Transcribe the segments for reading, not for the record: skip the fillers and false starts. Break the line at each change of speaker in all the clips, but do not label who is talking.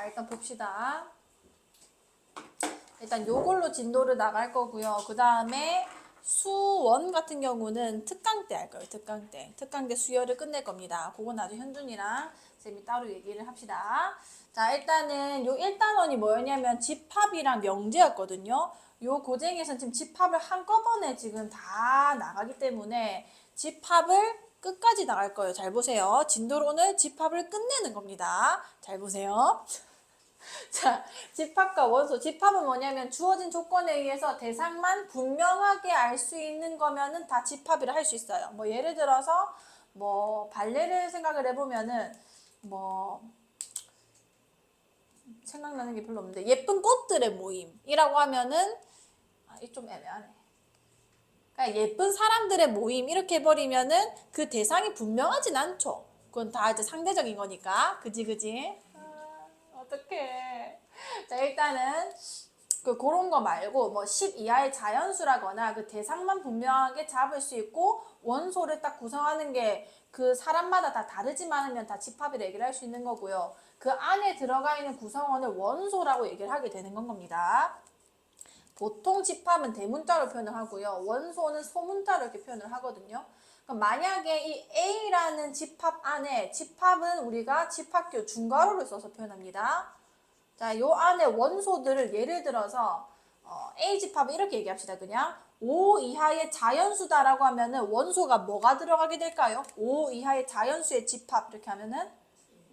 자, 일단 봅시다. 일단 요걸로 진도를 나갈 거고요. 그 다음에 수원 같은 경우는 특강 때 할 거예요. 특강 때. 특강 때 수열을 끝낼 겁니다. 그건 나중에 현준이랑 쌤이 따로 얘기를 합시다. 자, 일단은 요 1단원이 뭐였냐면 집합이랑 명제였거든요. 요 고쟁이에서는 지금 집합을 한꺼번에 지금 다 나가기 때문에 집합을 끝까지 나갈 거예요. 잘 보세요. 진도로는 집합을 끝내는 겁니다. 잘 보세요. 자, 집합과 원소. 집합은 뭐냐면 주어진 조건에 의해서 대상만 분명하게 알 수 있는 거면은 다 집합이라 할 수 있어요. 뭐 예를 들어서 뭐 발레를 생각을 해보면은 뭐 생각나는 게 별로 없는데 예쁜 꽃들의 모임이라고 하면은 이 좀 애매하네. 그러니까 예쁜 사람들의 모임 이렇게 해버리면은 그 대상이 분명하진 않죠. 그건 다 이제 상대적인 거니까. 그지? 어떡해. 자, 일단은 그런 거 말고 뭐 10 이하의 자연수라거나 그 대상만 분명하게 잡을 수 있고 원소를 딱 구성하는 게 그 사람마다 다 다르지만 하면 다 집합이라 얘기를 할 수 있는 거고요. 그 안에 들어가 있는 구성원을 원소라고 얘기를 하게 되는 건 겁니다. 보통 집합은 대문자로 표현을 하고요. 원소는 소문자로 이렇게 표현을 하거든요. 그럼 만약에 이 A라는 집합 안에 집합은 우리가 집합규 중괄호를 써서 표현합니다. 자, 요 안에 원소들을 예를 들어서 A 집합을 이렇게 얘기합시다. 그냥 5 이하의 자연수다라고 하면은 원소가 뭐가 들어가게 될까요? 5 이하의 자연수의 집합 이렇게 하면은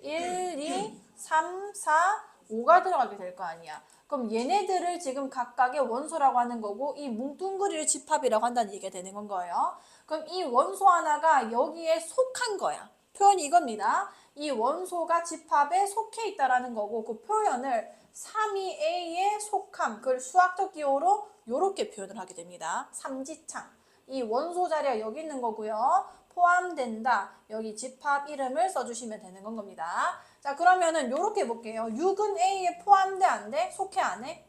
1, 2, 3, 4, 5가 들어가게 될 거 아니야. 그럼 얘네들을 지금 각각의 원소라고 하는 거고 이 뭉뚱그리를 집합이라고 한다는 얘기가 되는 건 거예요. 그럼 이 원소 하나가 여기에 속한 거야. 표현이 이겁니다. 이 원소가 집합에 속해 있다라는 거고 그 표현을 3A의 속함, 그걸 수학적 기호로 이렇게 표현을 하게 됩니다. 삼지창. 이 원소 자리가 여기 있는 거고요. 포함된다. 여기 집합 이름을 써주시면 되는 건 겁니다. 자, 그러면은 이렇게 볼게요. 6은 A에 포함돼 안 돼? 속해 안 해?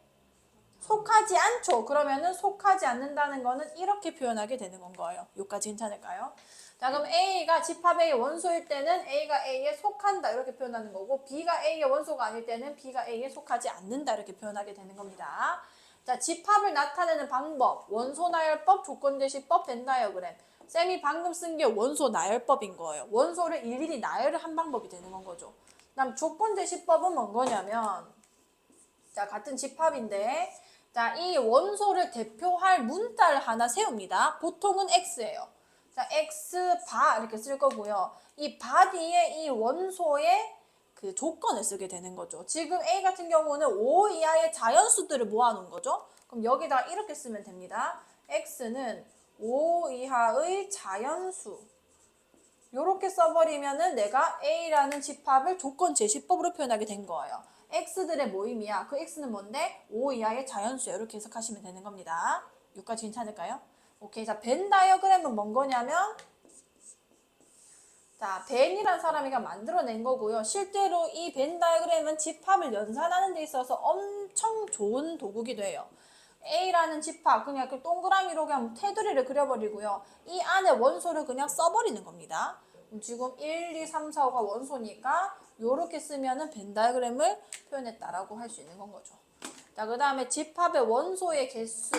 속하지 않죠. 그러면은 속하지 않는다는 거는 이렇게 표현하게 되는 건 거예요. 여기까지 괜찮을까요? 자, 그럼 A가 집합 A의 원소일 때는 A가 A에 속한다 이렇게 표현하는 거고 B가 A의 원소가 아닐 때는 B가 A에 속하지 않는다 이렇게 표현하게 되는 겁니다. 자, 집합을 나타내는 방법, 원소 나열법, 조건 제시법, 벤 다이어그램. 쌤이 방금 쓴 게 원소 나열법인 거예요. 원소를 일일이 나열을 한 방법이 되는 건 거죠. 그다음 조건 제시법은 뭔 거냐면 자, 같은 집합인데 자, 이 원소를 대표할 문자를 하나 세웁니다. 보통은 X예요. 자, X 바 이렇게 쓸 거고요. 이 바 뒤에 이 원소의 그 조건을 쓰게 되는 거죠. 지금 A 같은 경우는 5 이하의 자연수들을 모아놓은 거죠. 그럼 여기다 이렇게 쓰면 됩니다. X는 5 이하의 자연수. 이렇게 써버리면은 내가 A라는 집합을 조건 제시법으로 표현하게 된 거예요. X들의 모임이야. 그 X는 뭔데? 5 이하의 자연수야. 이렇게 해석하시면 되는 겁니다. 여기까지 괜찮을까요? 오케이. 자, 벤 다이어그램은 뭔 거냐면 자, 벤이란 사람이가 만들어낸 거고요. 실제로 이 벤 다이어그램은 집합을 연산하는 데 있어서 엄청 좋은 도구기도 해요. A라는 집합, 그냥 그 동그라미로 그냥 테두리를 그려버리고요. 이 안에 원소를 그냥 써버리는 겁니다. 지금 1, 2, 3, 4, 5가 원소니까 요렇게 쓰면은 벤 다이어그램을 표현했다라고 할 수 있는 건 거죠. 자, 그 다음에 집합의 원소의 개수.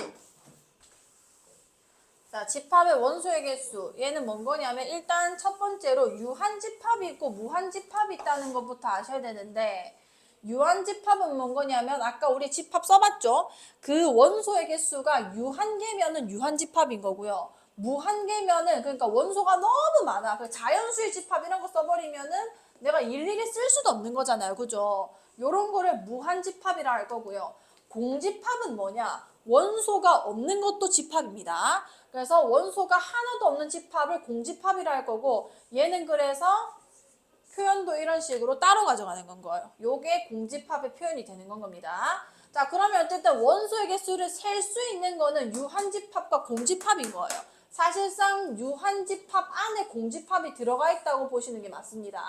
자, 집합의 원소의 개수. 얘는 뭔 거냐면 일단 첫 번째로 유한집합이 있고 무한집합이 있다는 것부터 아셔야 되는데 유한집합은 뭔 거냐면 아까 우리 집합 써봤죠? 그 원소의 개수가 유한개면은 유한집합인 거고요. 무한개면은 그러니까 원소가 너무 많아. 그 자연수의 집합 이런 거 써버리면은 내가 일일이 쓸 수도 없는 거잖아요. 그죠? 요런 거를 무한집합이라 할 거고요. 공집합은 뭐냐? 원소가 없는 것도 집합입니다. 그래서 원소가 하나도 없는 집합을 공집합이라 할 거고 얘는 그래서 표현도 이런 식으로 따로 가져가는 건 거예요. 요게 공집합의 표현이 되는 건 겁니다. 자, 그러면 어쨌든 원소의 개수를 셀 수 있는 거는 유한집합과 공집합인 거예요. 사실상 유한집합 안에 공집합이 들어가 있다고 보시는 게 맞습니다.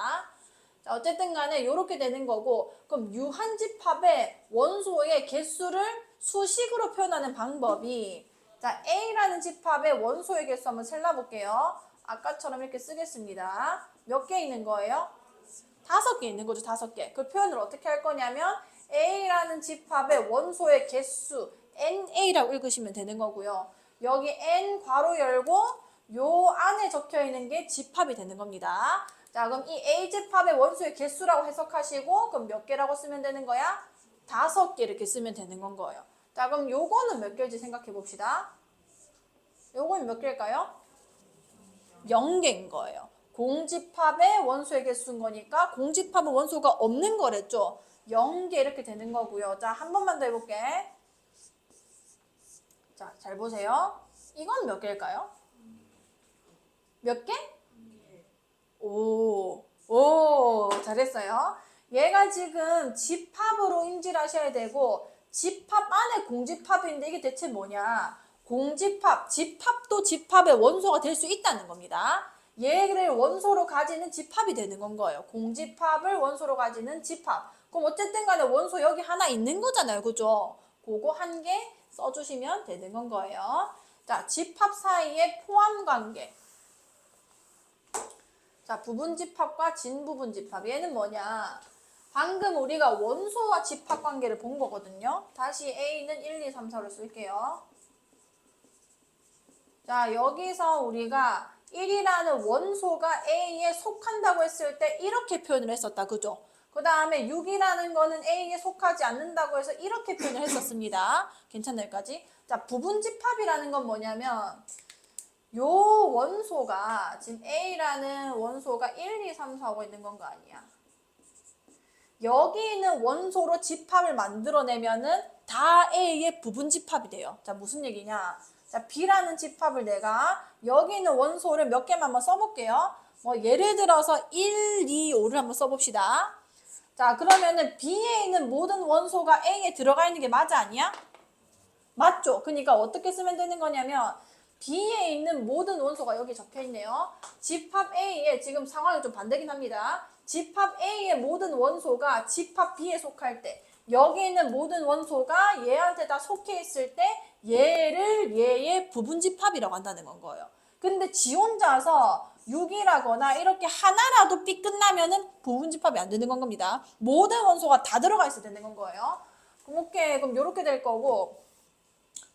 자, 어쨌든 간에 이렇게 되는 거고 그럼 유한집합의 원소의 개수를 수식으로 표현하는 방법이 자, A라는 집합의 원소의 개수 한번 셀러볼게요. 아까처럼 이렇게 쓰겠습니다. 몇 개 있는 거예요? 5개 있는 거죠. 5개. 그 표현을 어떻게 할 거냐면 A라는 집합의 원소의 개수 NA라고 읽으시면 되는 거고요. 여기 N 괄호 열고 요 안에 적혀 있는 게 집합이 되는 겁니다. 자, 그럼 이 A 집합의 원소의 개수라고 해석하시고 그럼 몇 개라고 쓰면 되는 거야? 5개 이렇게 쓰면 되는 건 거예요. 자, 그럼 요거는 몇 개인지 생각해 봅시다. 요거는 몇 개일까요? 0개인 거예요. 공집합의 원소의 개수인 거니까 공집합은 원소가 없는 거랬죠. 0개 이렇게 되는 거고요. 자, 한 번만 더 해볼게. 자, 잘 보세요. 이건 몇 개일까요? 몇 개? 오, 잘했어요. 얘가 지금 집합으로 인지를 하셔야 되고 집합 안에 공집합인데 이게 대체 뭐냐? 공집합, 집합도 집합의 원소가 될 수 있다는 겁니다. 얘를 원소로 가지는 집합이 되는 건 거예요. 공집합을 원소로 가지는 집합. 그럼 어쨌든 간에 원소 여기 하나 있는 거잖아요. 그죠? 그거 한 개 써주시면 되는 건 거예요. 자, 집합 사이의 포함 관계. 자, 부분집합과 진부분집합. 얘는 뭐냐? 방금 우리가 원소와 집합 관계를 본 거거든요. 다시 A는 1, 2, 3, 4로 쓸게요. 자, 여기서 우리가 1이라는 원소가 A에 속한다고 했을 때 이렇게 표현을 했었다. 그죠? 그 다음에 6이라는 거는 A에 속하지 않는다고 해서 이렇게 표현을 했었습니다. 괜찮을까지? 자, 부분집합이라는 건 뭐냐면 요 원소가 지금 A라는 원소가 1, 2, 3, 4 하고 있는 건 거 아니야. 여기 있는 원소로 집합을 만들어내면은 다 A의 부분집합이 돼요. 자, 무슨 얘기냐? 자, B라는 집합을 내가 여기 있는 원소를 몇 개만 한번 써볼게요. 뭐 예를 들어서 1, 2, 5를 한번 써봅시다. 자, 그러면은 B에 있는 모든 원소가 A에 들어가 있는 게 맞아 아니야? 맞죠? 그러니까 어떻게 쓰면 되는 거냐면 B에 있는 모든 원소가 여기 적혀 있네요. 집합 A에 지금 상황이 좀 반대긴 합니다. 집합 A의 모든 원소가 집합 B에 속할 때 여기 있는 모든 원소가 얘한테 다 속해 있을 때 얘를 얘의 부분집합이라고 한다는 건 거예요. 근데 지 혼자서 6이라거나 이렇게 하나라도 B 끝나면은 부분집합이 안 되는 건 겁니다. 모든 원소가 다 들어가 있어야 되는 건 거예요. 그럼 오케이. 그럼 이렇게 될 거고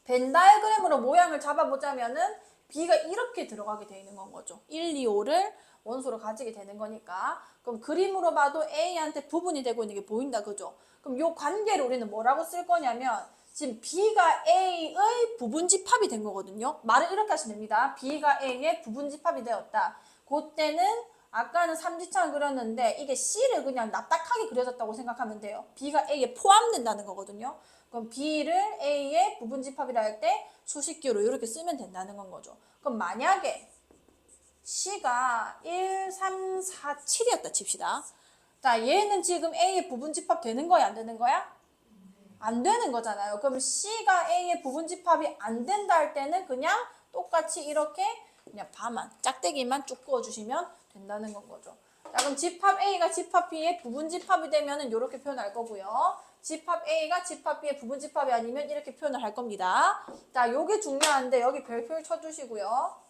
벤 다이어그램으로 모양을 잡아보자면은 B가 이렇게 들어가게 되는 건 거죠. 1, 2, 5를 원소로 가지게 되는 거니까. 그럼 그림으로 봐도 A한테 부분이 되고 있는 게 보인다. 그죠? 그럼 이 관계를 우리는 뭐라고 쓸 거냐면 지금 B가 A의 부분집합이 된 거거든요. 말을 이렇게 하시면 됩니다. B가 A의 부분집합이 되었다. 그때는 아까는 삼지창 그렸는데 이게 C를 그냥 납작하게 그려졌다고 생각하면 돼요. B가 A에 포함된다는 거거든요. 그럼 B를 A의 부분집합이라 할 때 수식기로 이렇게 쓰면 된다는 건 거죠. 그럼 만약에 C가 1, 3, 4, 7이었다 칩시다. 자, 얘는 지금 A의 부분집합 되는 거야, 안 되는 거야? 안 되는 거잖아요. 그럼 C가 A의 부분집합이 안 된다 할 때는 그냥 똑같이 이렇게 그냥 바만, 짝대기만 쭉 그어주시면 된다는 건 거죠. 자, 그럼 집합 A가 집합 B의 부분집합이 되면은 이렇게 표현할 거고요. 집합 A가 집합 B의 부분집합이 아니면 이렇게 표현을 할 겁니다. 자, 요게 중요한데 여기 별표를 쳐주시고요.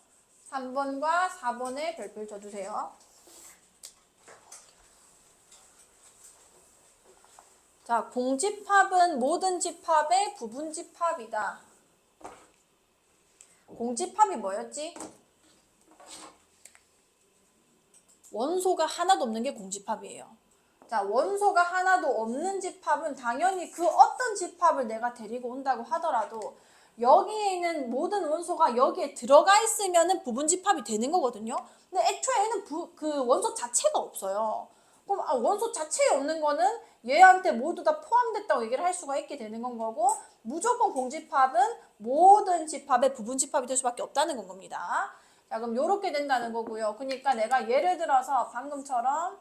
3번과 4번에 별표를 쳐주세요. 자, 공집합은 모든 집합의 부분집합이다. 공집합이 뭐였지? 원소가 하나도 없는 게 공집합이에요. 자, 원소가 하나도 없는 집합은 당연히 그 어떤 집합을 내가 데리고 온다고 하더라도 여기에 있는 모든 원소가 여기에 들어가 있으면은 부분집합이 되는 거거든요. 근데 애초에는 그 원소 자체가 없어요. 그럼 원소 자체에 없는 거는 얘한테 모두 다 포함됐다고 얘기를 할 수가 있게 되는 건 거고 무조건 공집합은 모든 집합의 부분집합이 될 수밖에 없다는 건 겁니다. 자, 그럼 요렇게 된다는 거고요. 그러니까 내가 예를 들어서 방금처럼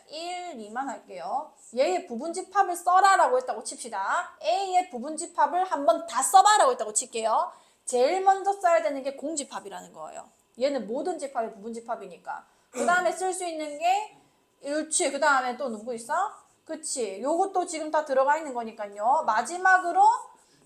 1, 2만 할게요. 얘의 부분집합을 써라라고 했다고 칩시다. A의 부분집합을 한번 다 써봐라고 했다고 칠게요. 제일 먼저 써야 되는 게 공집합이라는 거예요. 얘는 모든 집합의 부분집합이니까. 그 다음에 쓸 수 있는 게 일치. 그 다음에 또 누구 있어? 그치. 요것도 지금 다 들어가 있는 거니까요. 마지막으로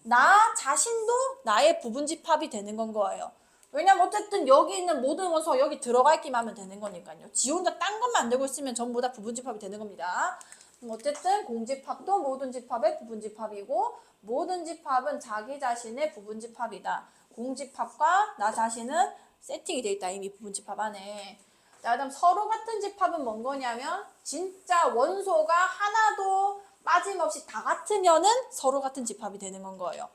나 자신도 나의 부분집합이 되는 건 거예요. 왜냐면 어쨌든 여기 있는 모든 원소가 여기 들어가 있기만 하면 되는 거니까요. 지 혼자 딴 것만 만들고 있으면 전부 다 부분집합이 되는 겁니다. 그럼 어쨌든 공집합도 모든 집합의 부분집합이고 모든 집합은 자기 자신의 부분집합이다. 공집합과 나 자신은 세팅이 돼 있다. 이미 부분집합 안에. 자, 그다음 서로 같은 집합은 뭔 거냐면 진짜 원소가 하나도 빠짐없이 다 같으면은 서로 같은 집합이 되는 건 거예요.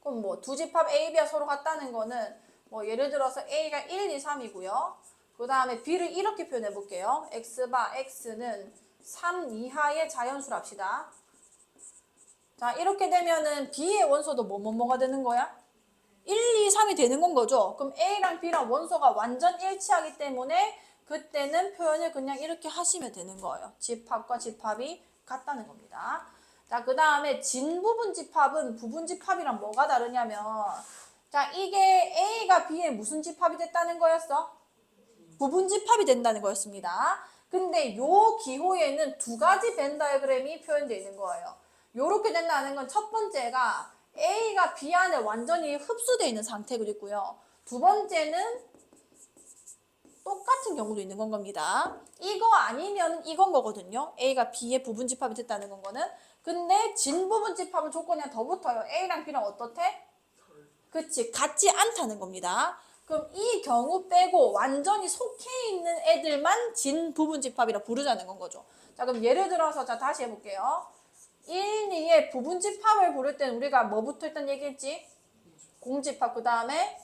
그럼 뭐 두 집합 A, B가 서로 같다는 거는 뭐 예를 들어서 A가 1, 2, 3이고요. 그 다음에 B를 이렇게 표현해 볼게요. X바 X는 3 이하의 자연수로 합시다. 자, 이렇게 되면은 B의 원소도 뭐가 되는 거야? 1, 2, 3이 되는 건 거죠. 그럼 A랑 B랑 원소가 완전 일치하기 때문에 그때는 표현을 그냥 이렇게 하시면 되는 거예요. 집합과 집합이 같다는 겁니다. 자, 그 다음에 진부분집합은 부분집합이랑 뭐가 다르냐면 자, 이게 A가 B의 무슨 집합이 됐다는 거였어? 부분집합이 된다는 거였습니다. 근데 요 기호에는 두 가지 벤 다이어그램이 표현되어 있는 거예요. 요렇게 된다는 건 첫 번째가 A가 B 안에 완전히 흡수되어 있는 상태가 있고요. 두 번째는 똑같은 경우도 있는 건 겁니다. 이거 아니면 이건 거거든요. A가 B의 부분집합이 됐다는 건 거는. 근데 진부분집합은 조건이 하나 더 붙어요. A랑 B랑 어떻대? 그치, 같지 않다는 겁니다. 그럼 이 경우 빼고 완전히 속해 있는 애들만 진부분집합이라 부르자는 건 거죠. 자, 그럼 예를 들어서 자 다시 해볼게요. 1, 2의 부분집합을 부를 때는 우리가 뭐부터 일단 얘기했지? 공집합, 그 다음에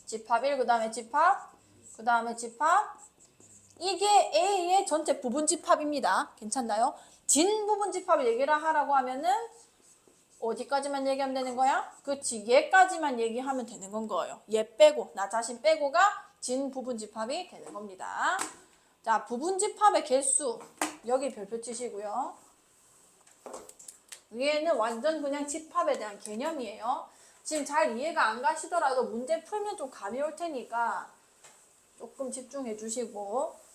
집합 1, 그 다음에 집합, 그 다음에 집합. 이게 A의 전체 부분집합입니다. 괜찮나요? 진부분집합을 얘기를 하라고 하면은 어디까지만 얘기하면 되는 거야? 그치, 얘까지만 얘기하면 되는 건 거예요. 얘 빼고, 나 자신 빼고가 진부분집합이 되는 겁니다. 자, 부분집합의 개수 여기 별표 치시고요. 위에는 완전 그냥 집합에 대한 개념이에요. 지금 잘 이해가 안 가시더라도 문제 풀면 좀 감이 올 테니까 조금 집중해 주시고.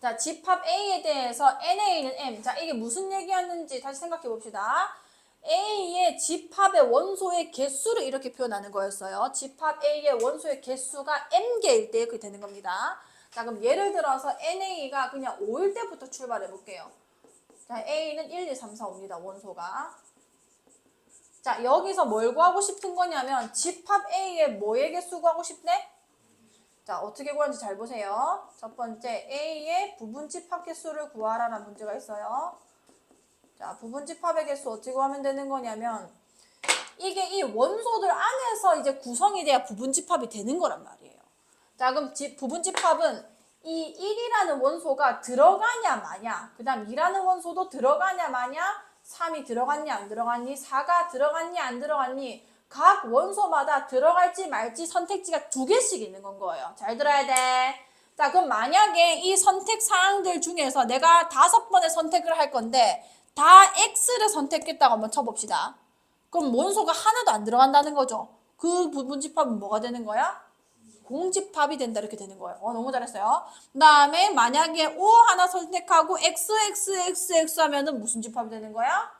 자, 집합 A에 대해서 NA는 M. 자, 이게 무슨 얘기였는지 다시 생각해 봅시다. A의 집합의 원소의 개수를 이렇게 표현하는 거였어요. 집합 A의 원소의 개수가 M개일 때 그렇게 되는 겁니다. 자, 그럼 예를 들어서 NA가 그냥 5일 때부터 출발해 볼게요. 자, A는 1, 2, 3, 4, 5입니다. 원소가. 자, 여기서 뭘 구하고 싶은 거냐면 집합 A의 뭐의 개수 구하고 싶네? 자, 어떻게 구하는지 잘 보세요. 첫 번째, A의 부분집합 개수를 구하라는 문제가 있어요. 자, 부분집합의 개수 어떻게 구하면 되는 거냐면 이게 이 원소들 안에서 이제 구성이 돼야 부분집합이 되는 거란 말이에요. 자, 그럼 부분집합은 이 1이라는 원소가 들어가냐 마냐, 그 다음 2라는 원소도 들어가냐 마냐, 3이 들어갔니 안 들어갔니, 4가 들어갔니 안 들어갔니, 각 원소마다 들어갈지 말지 선택지가 2개씩 있는 건 거예요. 잘 들어야 돼. 자, 그럼 만약에 이 선택 사항들 중에서 내가 5번의 선택을 할 건데 다 X를 선택했다고 한번 쳐봅시다. 그럼 원소가 하나도 안 들어간다는 거죠. 그 부분집합은 뭐가 되는 거야? 공집합이 된다 이렇게 되는 거예요. 너무 잘했어요. 그 다음에 만약에 O 하나 선택하고 X 하면은 무슨 집합이 되는 거야?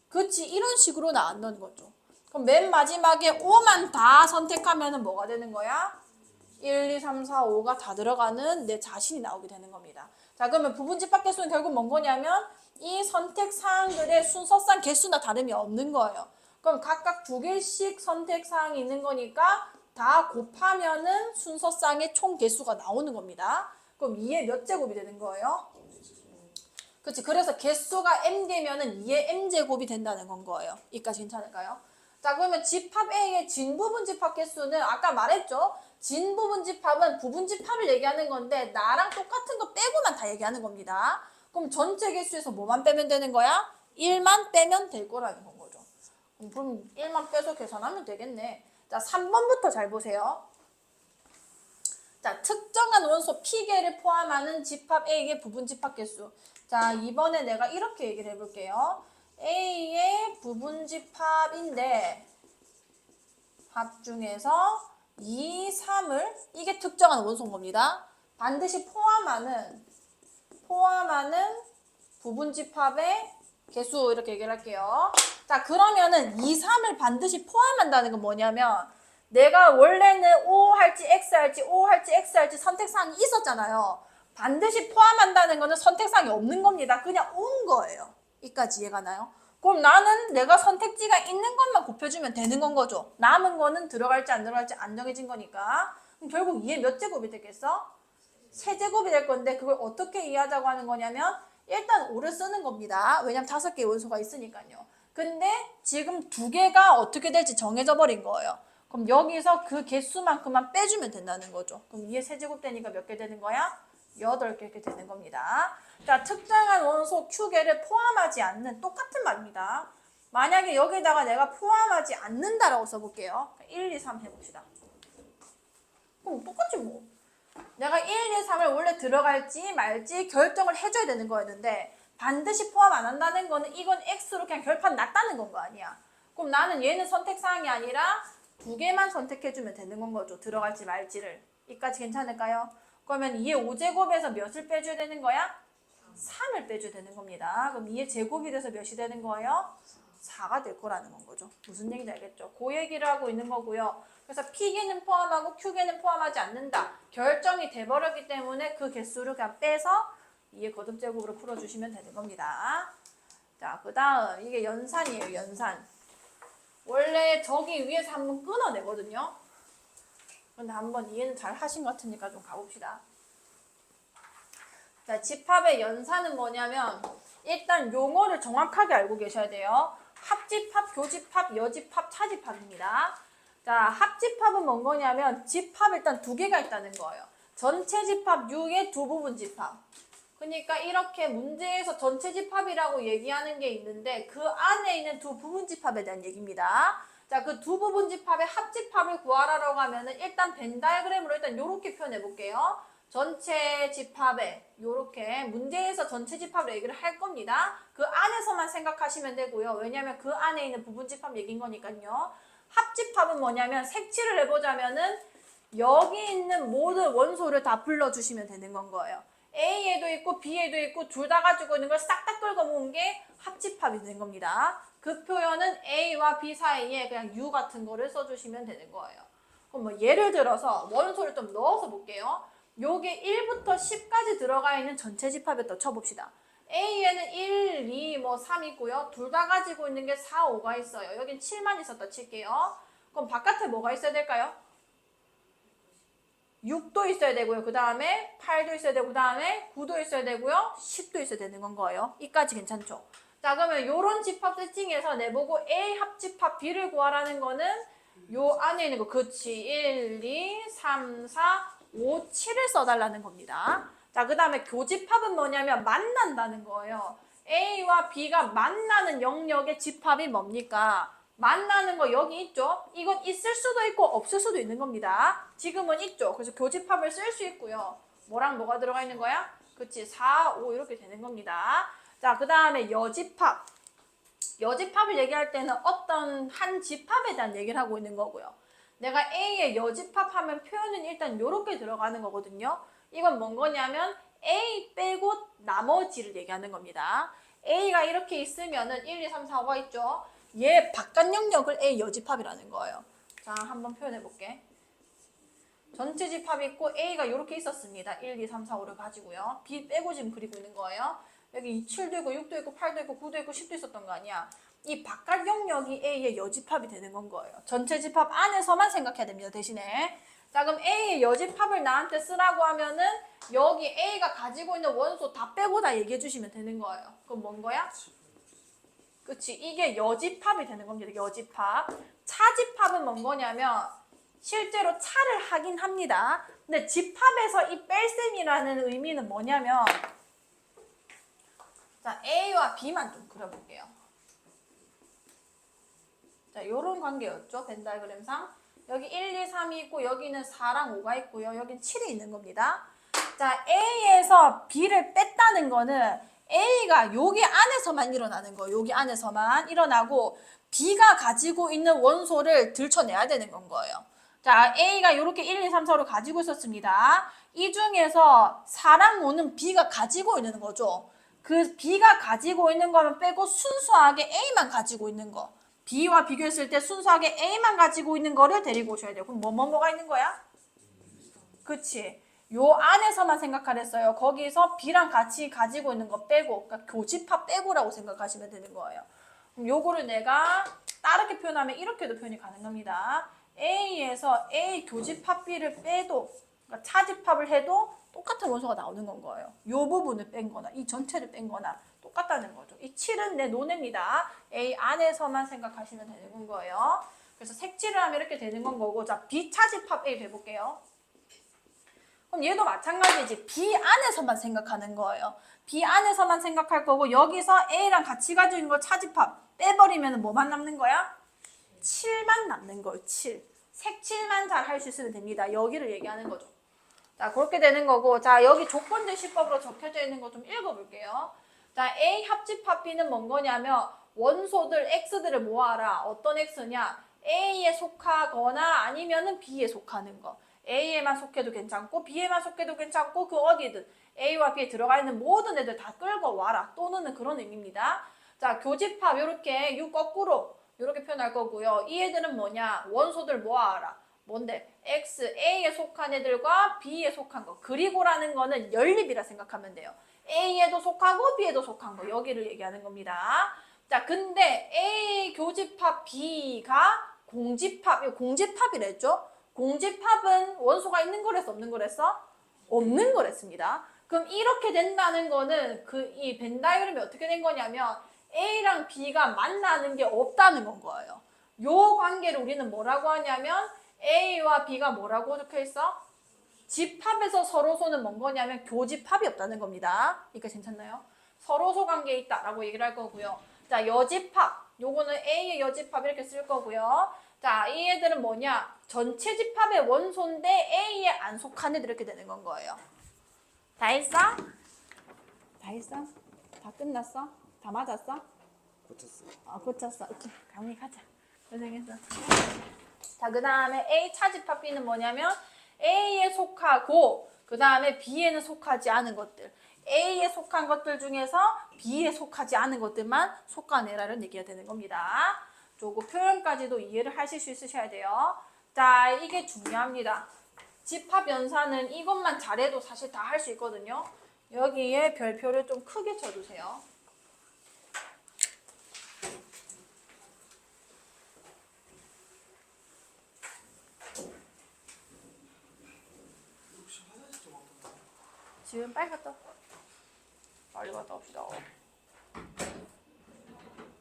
그치, 이런 식으로 나온다는 거죠. 그럼 맨 마지막에 5만 다 선택하면은 뭐가 되는 거야? 1, 2, 3, 4, 5가 다 들어가는 내 자신이 나오게 되는 겁니다. 자, 그러면 부분집합 개수는 결국 뭔 거냐면 이 선택 사항들의 순서상 개수나 다름이 없는 거예요. 그럼 각각 2개씩 선택 사항이 있는 거니까 다 곱하면은 순서상의 총 개수가 나오는 겁니다. 그럼 2의 몇 제곱이 되는 거예요? 그치, 그래서 개수가 m개면은 2의 m제곱이 된다는 건 거예요. 이까지 괜찮을까요? 자, 그러면 집합 A의 진부분집합 개수는 아까 말했죠? 진부분집합은 부분집합을 얘기하는 건데 나랑 똑같은 거 빼고만 다 얘기하는 겁니다. 그럼 전체 개수에서 뭐만 빼면 되는 거야? 1만 빼면 될 거라는 건 거죠. 그럼 1만 빼서 계산하면 되겠네. 자, 3번부터 잘 보세요. 자, 특정한 원소 P개를 포함하는 집합 A의 부분집합 개수. 자, 이번에 내가 이렇게 얘기를 해볼게요. A의 부분집합인데 합 중에서 2, 3을 이게 특정한 원소인 겁니다. 반드시 포함하는 부분집합의 개수 이렇게 얘기를 할게요. 자, 그러면은 2, 3을 반드시 포함한다는 건 뭐냐면 내가 원래는 O 할지 X 할지 O 할지 X 할지 선택사항이 있었잖아요. 반드시 포함한다는 거는 선택사항이 없는 겁니다. 그냥 온 거예요. 이까지 이해가 나요? 그럼 나는 내가 선택지가 있는 것만 곱해주면 되는 건 거죠. 남은 거는 들어갈지 안 들어갈지 안 정해진 거니까. 그럼 결국 2의 몇 제곱이 되겠어? 세제곱이 될 건데 그걸 어떻게 이해하자고 하는 거냐면 일단 5를 쓰는 겁니다. 왜냐면 5개의 원소가 있으니까요. 근데 지금 2개가 어떻게 될지 정해져 버린 거예요. 그럼 여기서 그 개수만큼만 빼주면 된다는 거죠. 그럼 2의 세제곱 되니까 몇 개 되는 거야? 8개 이렇게 되는 겁니다. 자, 특정한 원소 Q개를 포함하지 않는 똑같은 말입니다. 만약에 여기다가 내가 포함하지 않는다라고 써볼게요. 1, 2, 3 해봅시다. 그럼 똑같지 뭐. 내가 1, 2, 3을 원래 들어갈지 말지 결정을 해줘야 되는 거였는데 반드시 포함 안 한다는 거는 이건 X로 그냥 결판 났다는 건 거 아니야. 그럼 나는 얘는 선택사항이 아니라 2개만 선택해주면 되는 건 거죠. 들어갈지 말지를. 이까지 괜찮을까요? 그러면 2의 5제곱에서 몇을 빼줘야 되는 거야? 3을 빼줘야 되는 겁니다. 그럼 2의 제곱이 돼서 몇이 되는 거예요? 4가 될 거라는 건 거죠. 무슨 얘기인지 알겠죠? 그 얘기를 하고 있는 거고요. 그래서 P개는 포함하고 Q개는 포함하지 않는다. 결정이 돼버렸기 때문에 그 개수를 그냥 빼서 2의 거듭제곱으로 풀어주시면 되는 겁니다. 자, 그 다음 이게 연산이에요. 연산. 원래 저기 위에서 한번 끊어내거든요. 근데 한번 이해는 잘 하신 것 같으니까 좀 가봅시다. 자, 집합의 연산은 뭐냐면 일단 용어를 정확하게 알고 계셔야 돼요. 합집합, 교집합, 여집합, 차집합입니다. 자, 합집합은 뭔 거냐면 집합 일단 2개가 있다는 거예요. 전체 집합 6의 두 부분 집합. 그러니까 이렇게 문제에서 전체 집합이라고 얘기하는 게 있는데 그 안에 있는 두 부분 집합에 대한 얘기입니다. 자, 그 두 부분 집합의 합집합을 구하라고 하면은 일단 벤 다이어그램으로 일단 요렇게 표현해 볼게요. 전체 집합에 요렇게 문제에서 전체 집합을 얘기를 할 겁니다. 그 안에서만 생각하시면 되고요. 왜냐하면 그 안에 있는 부분 집합 얘기인 거니까요. 합집합은 뭐냐면 색칠을 해보자면은 여기 있는 모든 원소를 다 불러주시면 되는 건 거예요. A에도 있고 B에도 있고 둘 다 가지고 있는 걸 싹 다 끌고 모은 게 합집합이 되는 겁니다. 그 표현은 A와 B 사이에 그냥 U 같은 거를 써주시면 되는 거예요. 그럼 뭐 예를 들어서 원소를 좀 넣어서 볼게요. 요게 1부터 10까지 들어가 있는 전체 집합에 쳐봅시다. A에는 1, 2, 3 있고요. 둘 다 가지고 있는 게 4, 5가 있어요. 여긴 7만 있었다 칠게요. 그럼 바깥에 뭐가 있어야 될까요? 6도 있어야 되고요. 그 다음에 8도 있어야 되고, 그 다음에 9도 있어야 되고요. 10도 있어야 되는 건 거예요. 이까지 괜찮죠? 자, 그러면 요런 집합 세팅에서 내보고 A 합집합 B를 구하라는 거는 요 안에 있는 거, 그치. 1, 2, 3, 4, 5, 7을 써달라는 겁니다. 자, 그 다음에 교집합은 뭐냐면 만난다는 거예요. A와 B가 만나는 영역의 집합이 뭡니까? 만나는 거 여기 있죠? 이건 있을 수도 있고 없을 수도 있는 겁니다. 지금은 있죠. 그래서 교집합을 쓸 수 있고요. 뭐랑 뭐가 들어가 있는 거야? 그치, 4, 5 이렇게 되는 겁니다. 자, 그 다음에 여집합. 여집합을 얘기할 때는 어떤 한 집합에 대한 얘기를 하고 있는 거고요. 내가 A의 여집합하면 표현은 일단 이렇게 들어가는 거거든요. 이건 뭔 거냐면 A 빼고 나머지를 얘기하는 겁니다. A가 이렇게 있으면은 1, 2, 3, 4, 5가 있죠. 얘 바깥 영역을 A 여집합이라는 거예요. 자, 한번 표현해 볼게. 전체 집합이 있고 A가 이렇게 있었습니다. 1, 2, 3, 4, 5를 가지고요. B 빼고 지금 그리고 있는 거예요. 여기 7도 있고 6도 있고 8도 있고 9도 있고 10도 있었던 거 아니야. 이 바깥 영역이 A의 여집합이 되는 건 거예요. 전체 집합 안에서만 생각해야 됩니다. 대신에. 자, 그럼 A의 여집합을 나한테 쓰라고 하면은 여기 A가 가지고 있는 원소 다 빼고 다 얘기해 주시면 되는 거예요. 그럼 뭔 거야? 그치, 이게 여집합이 되는 겁니다. 여집합. 차집합은 뭔 거냐면 실제로 차를 하긴 합니다. 근데 집합에서 이 뺄셈이라는 의미는 뭐냐면 자, A와 B만 좀 그려볼게요. 자, 요런 관계였죠. 벤 다이어그램상. 여기 1, 2, 3이 있고 여기는 4랑 5가 있고요. 여긴 7이 있는 겁니다. 자, A에서 B를 뺐다는 거는 A가 여기 안에서만 일어나는 거예요. 여기 안에서만 일어나고 B가 가지고 있는 원소를 들춰내야 되는 건 거예요. 자, A가 이렇게 1, 2, 3, 4를 가지고 있었습니다. 이 중에서 4랑 5는 B가 가지고 있는 거죠. 그 B가 가지고 있는 거면 빼고 순수하게 A만 가지고 있는 거. B와 비교했을 때 순수하게 A만 가지고 있는 거를 데리고 오셔야 돼요. 그럼 뭐가 있는 거야? 그치. 요 안에서만 생각하랬어요. 거기서 B랑 같이 가지고 있는 거 빼고, 그러니까 교집합 빼고라고 생각하시면 되는 거예요. 그럼 요거를 내가 다르게 표현하면 이렇게도 표현이 가능합니다. A에서 A 교집합 B를 빼도, 그러니까 차집합을 해도 똑같은 원소가 나오는 건 거예요. 요 부분을 뺀 거나 이 전체를 뺀 거나 똑같다는 거죠. 이 7은 내 논입니다. A 안에서만 생각하시면 되는 거예요. 그래서 색칠을 하면 이렇게 되는 건 거고, 자, B 차집합 A 해볼게요. 그럼 얘도 마찬가지지. B 안에서만 생각하는 거예요. B 안에서만 생각할 거고, 여기서 A랑 같이 가지고 있는 걸 차집합 빼버리면 뭐만 남는 거야? 7만 남는 거예요. 7. 색칠만 잘 할 수 있으면 됩니다. 여기를 얘기하는 거죠. 자, 그렇게 되는 거고, 자, 여기 조건제시법으로 적혀져 있는 거 좀 읽어볼게요. 자, A 합집합 B는 뭔 거냐면 원소들 X들을 모아라. 어떤 X냐? A에 속하거나 아니면은 B에 속하는 거. A에만 속해도 괜찮고 B에만 속해도 괜찮고 그 어디든 A와 B에 들어가 있는 모든 애들 다 끌고 와라. 또는 그런 의미입니다. 자, 교집합 요렇게 U 거꾸로 요렇게 표현할 거고요. 이 애들은 뭐냐? 원소들 모아라. 뭔데? X, A에 속한 애들과 B에 속한 거. 그리고라는 거는 연립이라 생각하면 돼요. A에도 속하고 B에도 속한 거. 여기를 얘기하는 겁니다. 자, 근데 A 교집합 B가 공집합, 이거 공집합이랬죠? 공집합은 원소가 있는 거랬어, 없는 거랬어? 없는 거랬습니다. 그럼 이렇게 된다는 거는 이 벤 다이그램이 어떻게 된 거냐면 A랑 B가 만나는 게 없다는 건 거예요. 요 관계를 우리는 뭐라고 하냐면 A와 B가 뭐라고 적혀 있어? 집합에서 서로소는 뭔 거냐면 교집합이 없다는 겁니다. 이거 괜찮나요? 서로소 관계에 있다라고 얘기를 할 거고요. 자, 여집합. 요거는 A의 여집합 이렇게 쓸 거고요. 자, 이 애들은 뭐냐? 전체 집합의 원소인데 A에 안 속한 애들 이렇게 되는 건 거예요. 다 했어? 다 했어? 다 끝났어? 다 맞았어? 고쳤어. 고쳤어. 오케이. 강의 가자. 고생했어. 자, 그 다음에 A 차집합 B는 뭐냐면 A에 속하고 그 다음에 B에는 속하지 않은 것들. A에 속한 것들 중에서 B에 속하지 않은 것들만 속아내라는 얘기가 되는 겁니다. 요거 표현까지도 이해를 하실 수 있으셔야 돼요. 자, 이게 중요합니다. 집합 연산은 이것만 잘해도 사실 다 할 수 있거든요. 여기에 별표를 좀 크게 쳐주세요. 지금 빨리 갔다 빨리 갔다 옵시다.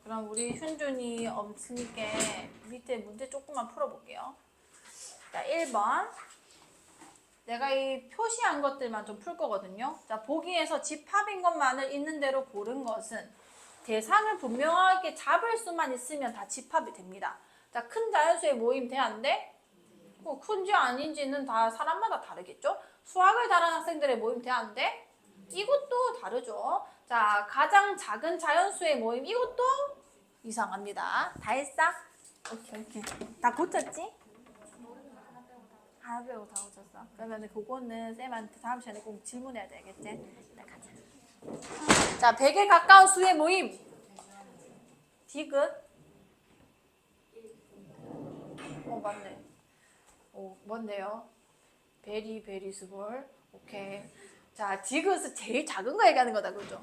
그럼 우리 훈준이 엄친께 밑에 문제 조금만 풀어볼게요. 자, 1번. 내가 이 표시한 것들만 좀 풀 거거든요. 자, 보기에서 집합인 것만을 있는 대로 고른 것은 대상을 분명하게 잡을 수만 있으면 다 집합이 됩니다. 자, 큰 자연수의 모임 돼, 안 돼? 큰지 아닌지는 다 사람마다 다르겠죠? 수학을 잘하는 학생들의 모임 돼, 안 돼? 이것도 다르죠. 자, 가장 작은 자연수의 모임 이것도 이상합니다. 다 했어? 오케이. 다 고쳤지? 하나 빼고 다 고쳤어. 그러면 그거는 쌤한테 다음 시간에 꼭 질문해야 되겠지? 일단 가자. 자, 100에 가까운 수의 모임. 디귿. 맞네. 뭔데요? 베리 스몰. 오케이. 자, 디귿은 제일 작은 거 얘기하는 거다, 그죠?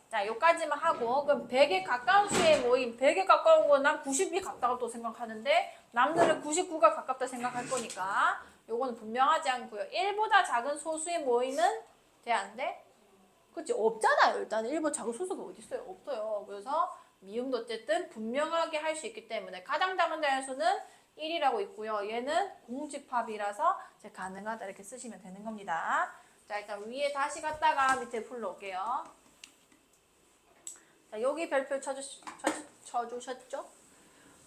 자, 요까지만 하고, 그럼 100에 가까운 수의 모임, 100에 가까운 건 난 90이 가깝다고 생각하는데, 남들은 99가 가깝다 생각할 거니까, 요거는 분명하지 않고요. 1보다 작은 소수의 모임은 돼, 안 돼? 그치? 없잖아요. 일단 1보다 작은 소수가 어디 있어요? 없어요. 그래서 미음도 어쨌든 분명하게 할 수 있기 때문에, 가장 작은 자연수는 1이라고 있고요. 얘는 공집합이라서 이제 가능하다 이렇게 쓰시면 되는 겁니다. 자, 일단 위에 다시 갔다가 밑에 불러올게요. 자, 여기 별표 쳐주셨죠?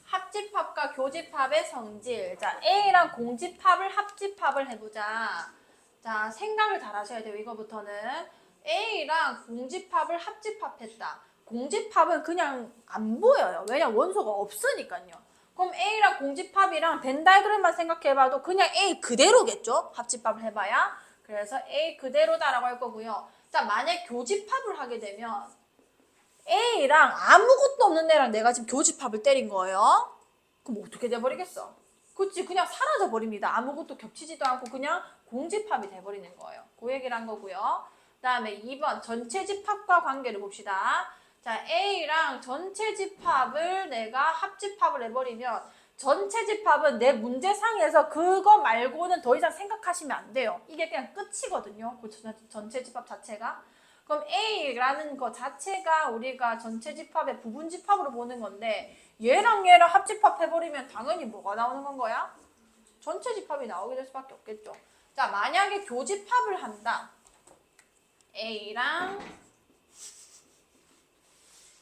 합집합과 교집합의 성질. 자, A랑 공집합을 합집합을 해보자. 자, 생각을 잘 하셔야 돼요. 이거부터는. A랑 공집합을 합집합했다. 공집합은 그냥 안 보여요. 왜냐면 원소가 없으니까요. 그럼 A랑 공집합이랑 벤 다이그램만 생각해봐도 그냥 A 그대로겠죠? 합집합을 해봐야. 그래서 A 그대로다라고 할 거고요. 자, 만약 교집합을 하게 되면 A랑 아무것도 없는 애랑 내가 지금 교집합을 때린 거예요. 그럼 어떻게 돼버리겠어? 그치, 그냥 사라져 버립니다. 아무것도 겹치지도 않고 그냥 공집합이 돼버리는 거예요. 그 얘기를 한 거고요. 그 다음에 2번 전체 집합과 관계를 봅시다. 자, A랑 전체 집합을 내가 합집합을 해버리면 전체 집합은 내 문제상에서 그거 말고는 더 이상 생각하시면 안 돼요. 이게 그냥 끝이거든요. 그 전체 집합 자체가. 그럼 A라는 거 자체가 우리가 전체 집합의 부분 집합으로 보는 건데 얘랑 얘랑 합집합 해버리면 당연히 뭐가 나오는 건 거야? 전체 집합이 나오게 될 수밖에 없겠죠. 자, 만약에 교집합을 한다. A랑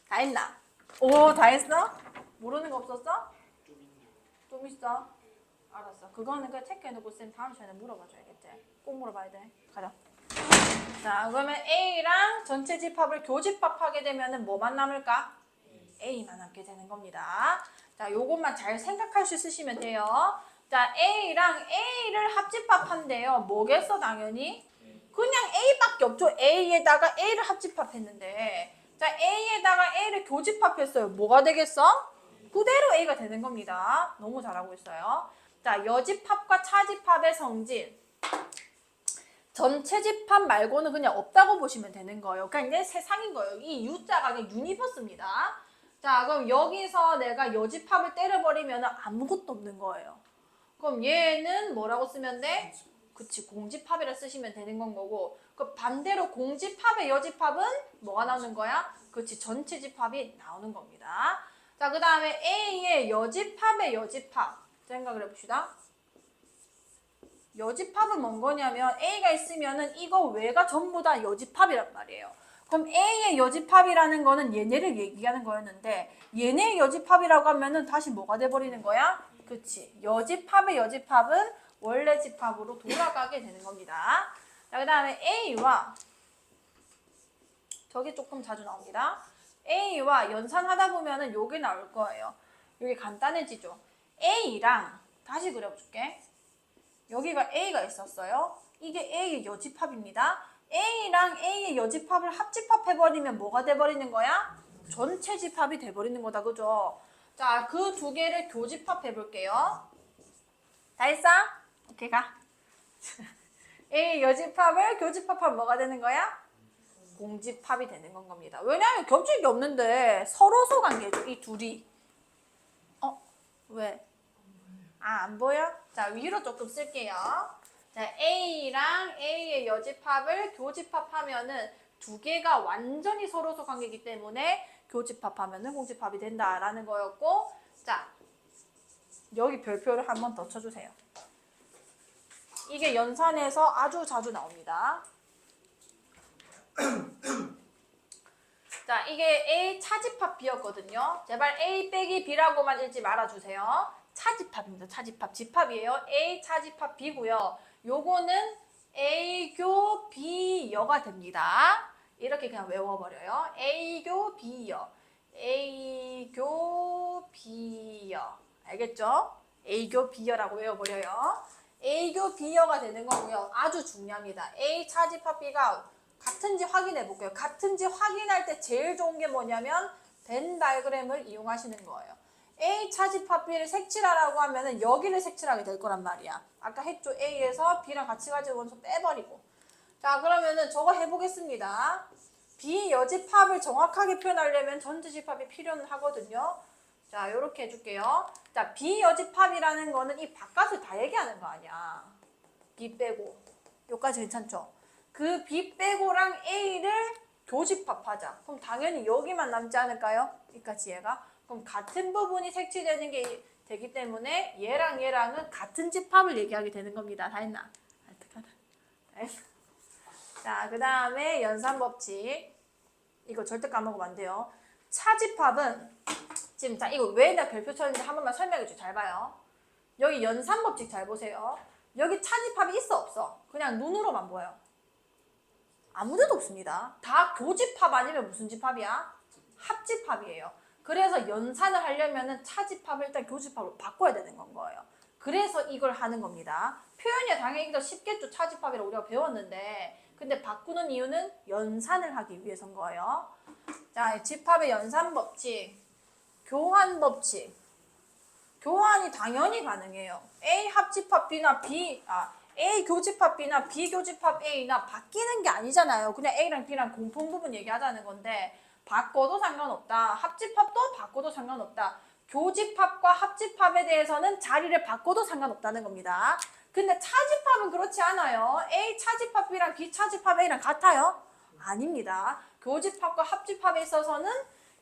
다 했나? 오, 다 했어? 모르는 거 없었어? 좀 있어? 알았어. 그거는 그냥 체크해놓고 쌤 다음 시간에 물어봐줘야겠지. 꼭 물어봐야 돼. 가자. 자, 그러면 A랑 전체 집합을 교집합하게 되면은 뭐만 남을까? A만 남게 되는 겁니다. 자, 요것만 잘 생각할 수 있으시면 돼요. 자, A랑 A를 합집합한대요. 뭐겠어, 당연히? 그냥 A밖에 없죠. A에다가 A를 합집합했는데. 자, A에다가 A를 교집합했어요. 뭐가 되겠어? 그대로 A가 되는 겁니다. 너무 잘하고 있어요. 자, 여집합과 차집합의 성질. 전체 집합 말고는 그냥 없다고 보시면 되는 거예요. 그냥 이게 세상인 거예요. 이 U자가 그냥 유니버스입니다. 자, 그럼 여기서 내가 여집합을 때려버리면 아무것도 없는 거예요. 그럼 얘는 뭐라고 쓰면 돼? 그치, 공집합이라 쓰시면 되는 건 거고. 그 반대로 공집합의 여집합은 뭐가 나오는 거야? 그치, 전체 집합이 나오는 겁니다. 자, 그 다음에 A의 여집합의 여집합. 생각을 해봅시다. 여집합은 뭔 거냐면 A가 있으면은 이거 외가 전부 다 여집합이란 말이에요. 그럼 A의 여집합이라는 거는 얘네를 얘기하는 거였는데 얘네의 여집합이라고 하면은 다시 뭐가 돼버리는 거야? 그치. 여집합의 여집합은 원래 집합으로 돌아가게 되는 겁니다. 자, 그 다음에 A와 저게 조금 자주 나옵니다. A와 연산하다 보면은 요게 나올 거예요. 요게 간단해지죠. A랑 다시 그려볼게. 여기가 A가 있었어요. 이게 A의 여집합입니다. A랑 A의 여집합을 합집합해버리면 뭐가 돼버리는 거야? 전체 집합이 돼버리는 거다. 그죠? 자, 그 두 개를 교집합해볼게요. 다 했어? 오케이, 가. A의 여집합을 교집합하면 뭐가 되는 거야? 공집합이 되는 건 겁니다. 왜냐하면 겹칠 게 없는데 서로소 관계죠. 이 둘이. 왜? 아, 안 보여? 자, 위로 조금 쓸게요. 자, A랑 A의 여집합을 교집합하면은 두 개가 완전히 서로소 관계이기 때문에 교집합하면은 공집합이 된다라는 거였고, 자, 여기 별표를 한 번 더 쳐주세요. 이게 연산에서 아주 자주 나옵니다. 자, 이게 A 차집합 B였거든요. 제발 A 빼기 B라고만 읽지 말아주세요. 차집합입니다. 차집합. 집합이에요. A 차집합 B고요. 요거는 A교 B여가 됩니다. 이렇게 그냥 외워버려요. A교 B여. A교 B여. 알겠죠? A교 B여라고 외워버려요. A교 B여가 되는 거고요. 아주 중요합니다. A 차집합 B가 같은지 확인해 볼게요. 같은지 확인할 때 제일 좋은 게 뭐냐면 벤 다이그램을 이용하시는 거예요. A 차집합 B를 색칠하라고 하면은 여기를 색칠하게 될 거란 말이야. 아까 했죠. A에서 B랑 같이 가지고 원소 빼버리고. 자, 그러면은 저거 해보겠습니다. B 여집합을 정확하게 표현하려면 전체 집합이 필요는 하거든요. 자, 요렇게 해줄게요. 자, B 여집합이라는 거는 이 바깥을 다 얘기하는 거 아니야. B 빼고. 요까지 괜찮죠? 그 B 빼고랑 A를 교집합하자. 그럼 당연히 여기만 남지 않을까요? 여기까지 얘가. 그럼 같은 부분이 색칠되는 게 되기 때문에 얘랑 얘랑은 같은 집합을 얘기하게 되는 겁니다. 다 했나? 어떡하나? 다 했어. 자, 그 다음에 연산법칙. 이거 절대 까먹으면 안 돼요. 차집합은 지금 자 이거 왜 내가 별표 쳤는지 한 번만 설명해 줘. 잘 봐요. 여기 연산법칙 잘 보세요. 여기 차집합이 있어 없어? 그냥 눈으로만 보여. 아무데도 없습니다. 다 교집합 아니면 무슨 집합이야? 합집합이에요. 그래서 연산을 하려면은 차집합을 일단 교집합으로 바꿔야 되는 건 거예요. 그래서 이걸 하는 겁니다. 표현이 당연히 더 쉽겠죠. 차집합이라고 우리가 배웠는데 근데 바꾸는 이유는 연산을 하기 위해서인 거예요. 자, 집합의 연산 법칙, 교환 법칙. 교환이 당연히 가능해요. A 합집합 B나 A 교집합 B나 B 교집합 A나 바뀌는 게 아니잖아요. 그냥 A랑 B랑 공통 부분 얘기하자는 건데 바꿔도 상관없다. 합집합도 바꿔도 상관없다. 교집합과 합집합에 대해서는 자리를 바꿔도 상관없다는 겁니다. 근데 차집합은 그렇지 않아요. A 차집합 B랑 B 차집합 A랑 같아요? 아닙니다. 교집합과 합집합에 있어서는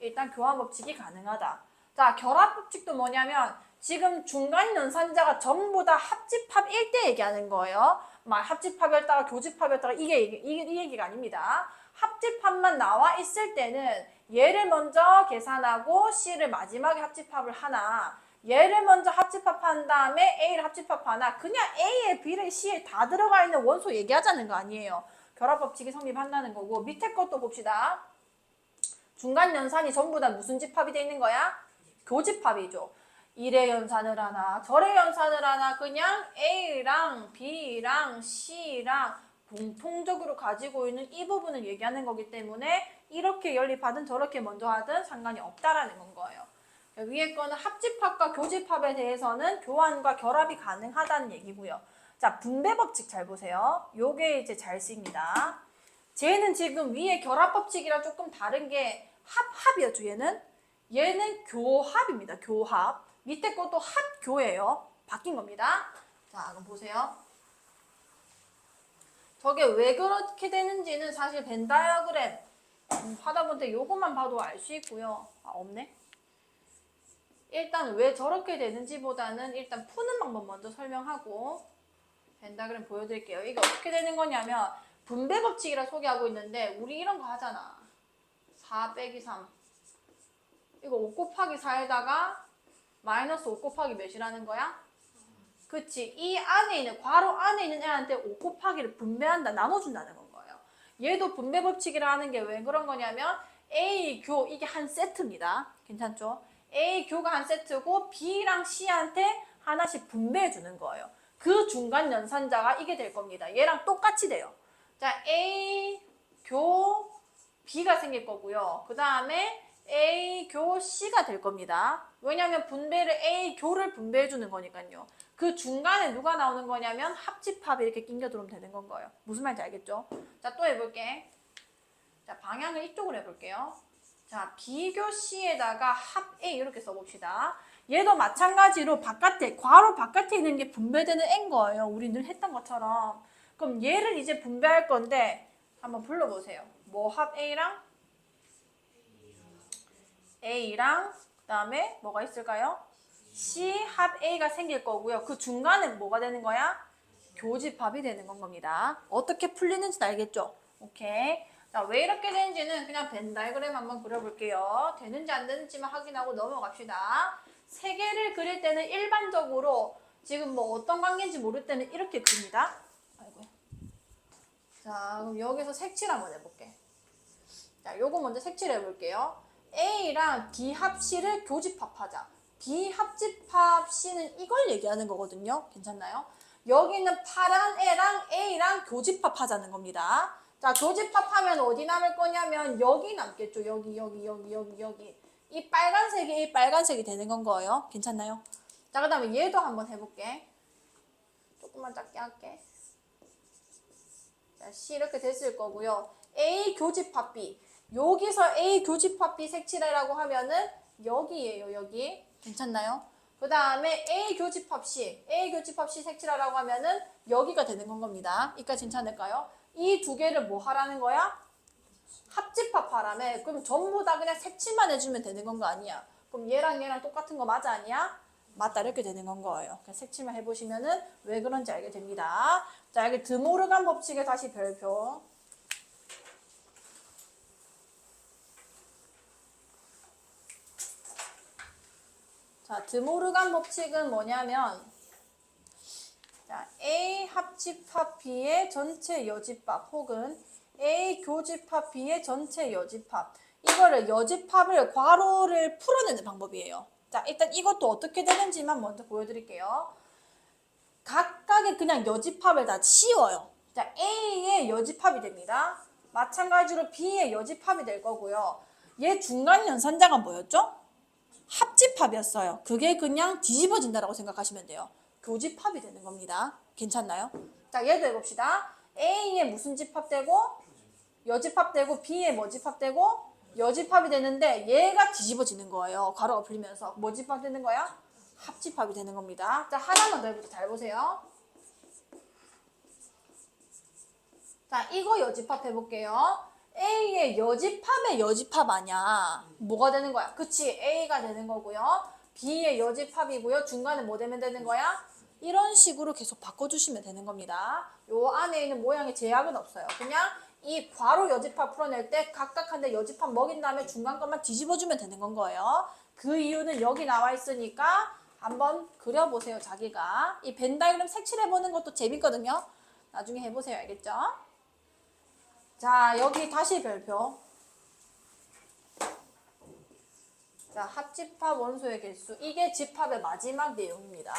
일단 교환 법칙이 가능하다. 자, 결합 법칙도 뭐냐면 지금 중간 연산자가 전부 다 합집합일 때 얘기하는 거예요. 막 합집합이었다가 교집합이었다가 이 얘기가 아닙니다. 합집합만 나와 있을 때는 얘를 먼저 계산하고 C를 마지막에 합집합을 하나, 얘를 먼저 합집합한 다음에 A를 합집합하나, 그냥 A에 B에 C에 다 들어가 있는 원소 얘기하자는 거 아니에요. 결합 법칙이 성립한다는 거고. 밑에 것도 봅시다. 중간 연산이 전부 다 무슨 집합이 돼 있는 거야? 교집합이죠. 이래 연산을 하나 저래 연산을 하나 그냥 A랑 B랑 C랑 공통적으로 가지고 있는 이 부분을 얘기하는 거기 때문에 이렇게 연립하든 저렇게 먼저 하든 상관이 없다라는 건 거예요. 위에 거는 합집합과 교집합에 대해서는 교환과 결합이 가능하다는 얘기고요. 자, 분배 법칙 잘 보세요. 요게 이제 잘 쓰입니다. 쟤는 지금 위에 결합 법칙이랑 조금 다른 게 합이었죠. 얘는 교합입니다. 교합. 밑에 것도 합교예요. 바뀐 겁니다. 자, 그럼 보세요. 저게 왜 그렇게 되는지는 사실 벤 다이어그램 하다 보는데 요것만 봐도 알 수 있고요. 아, 없네. 일단 왜 저렇게 되는지보다는 일단 푸는 방법 먼저 설명하고 벤 다이어그램 보여드릴게요. 이게 어떻게 되는 거냐면 분배 법칙이라 소개하고 있는데 우리 이런 거 하잖아. 4 빼기 3. 이거 5 곱하기 4에다가 마이너스 5 곱하기 몇이라는 거야? 그치. 이 안에 있는, 괄호 안에 있는 애한테 5 곱하기를 분배한다, 나눠준다는 건 거예요. 얘도 분배 법칙이라 하는 게 왜 그런 거냐면 A교, 이게 한 세트입니다. 괜찮죠? A교가 한 세트고 B랑 C한테 하나씩 분배해 주는 거예요. 그 중간 연산자가 이게 될 겁니다. 얘랑 똑같이 돼요. 자, A교 B가 생길 거고요. 그 다음에 A교 C가 될 겁니다. 왜냐하면 분배를 A교를 분배해 주는 거니까요. 그 중간에 누가 나오는 거냐면 합집합이 이렇게 낑겨 들어오면 되는 건 거예요. 무슨 말인지 알겠죠? 자, 또 해볼게. 자, 방향을 이쪽으로 해볼게요. 자, B교 C에다가 합 A 이렇게 써봅시다. 얘도 마찬가지로 바깥에, 괄호 바깥에 있는 게 분배되는 N인 거예요. 우리 늘 했던 것처럼. 그럼 얘를 이제 분배할 건데 한번 불러보세요. 뭐 합 A랑 그 다음에 뭐가 있을까요? C 합 A가 생길 거고요. 그 중간은 뭐가 되는 거야? 교집합이 되는 건 겁니다. 어떻게 풀리는지 알겠죠? 오케이. 자, 왜 이렇게 되는지는 그냥 벤 다이어그램 한번 그려볼게요. 되는지 안 되는지만 확인하고 넘어갑시다. 세 개를 그릴 때는 일반적으로 지금 뭐 어떤 관계인지 모를 때는 이렇게 그립니다. 아이고. 자, 그럼 여기서 색칠 한번 해볼게. 자, 요거 먼저 색칠 해볼게요. A랑 B 합 C를 교집합하자. B 합집합 C는 이걸 얘기하는 거거든요. 괜찮나요? 여기는 파란 애랑 A랑 교집합하자는 겁니다. 자, 교집합하면 어디 남을 거냐면 여기 남겠죠. 여기. 이 빨간색이 되는 건 거예요. 괜찮나요? 자, 그 다음에 얘도 한번 해볼게. 조금만 작게 할게. 자, C 이렇게 됐을 거고요. A 교집합 B. 여기서 A 교집합 B 색칠해라고 하면은 여기예요. 여기. 괜찮나요? 그 다음에 A 교집합 C 색칠하라고 하면은 여기가 되는 건 겁니다. 이까지 괜찮을까요? 이 두 개를 뭐 하라는 거야? 합집합하라며. 그럼 전부 다 그냥 색칠만 해주면 되는 건 거 아니야? 그럼 얘랑 똑같은 거 맞아 아니야? 맞다, 이렇게 되는 건 거예요. 그냥 색칠만 해보시면은 왜 그런지 알게 됩니다. 자, 여기 드모르간 법칙의 다시 별표. 자, 드모르간 법칙은 뭐냐면, 자, A 합집합 B의 전체 여집합 혹은 A 교집합 B의 전체 여집합. 이거를 여집합을 괄호를 풀어내는 방법이에요. 자, 일단 이것도 어떻게 되는지만 먼저 보여드릴게요. 각각의 그냥 여집합을 다 씌워요. 자, A의 여집합이 됩니다. 마찬가지로 B의 여집합이 될 거고요. 얘 중간 연산자가 뭐였죠? 합집합이었어요. 그게 그냥 뒤집어진다라고 생각하시면 돼요. 교집합이 되는 겁니다. 괜찮나요? 자, 얘도 해봅시다. A에 무슨 집합되고 여집합되고 B에 뭐 집합되고 여집합이 되는데 얘가 뒤집어지는 거예요. 괄호가 풀리면서 뭐 집합되는 거야? 합집합이 되는 겁니다. 자, 하나만 더 해보자. 잘 보세요. 자, 이거 여집합 해볼게요. A의 여집합의 여집합 아니야. 뭐가 되는 거야? 그치, A가 되는 거고요. B의 여집합이고요. 중간에 뭐 되면 되는 거야? 이런 식으로 계속 바꿔주시면 되는 겁니다. 요 안에 있는 모양의 제약은 없어요. 그냥 이 괄호 여집합 풀어낼 때 각각 한 대 여집합 먹인 다음에 중간 것만 뒤집어주면 되는 건 거예요. 그 이유는 여기 나와 있으니까 한번 그려보세요, 자기가. 이 벤 다이그램 색칠해보는 것도 재밌거든요. 나중에 해보세요, 알겠죠? 자, 여기 다시 별표. 자, 합집합 원소의 개수. 이게 집합의 마지막 내용입니다.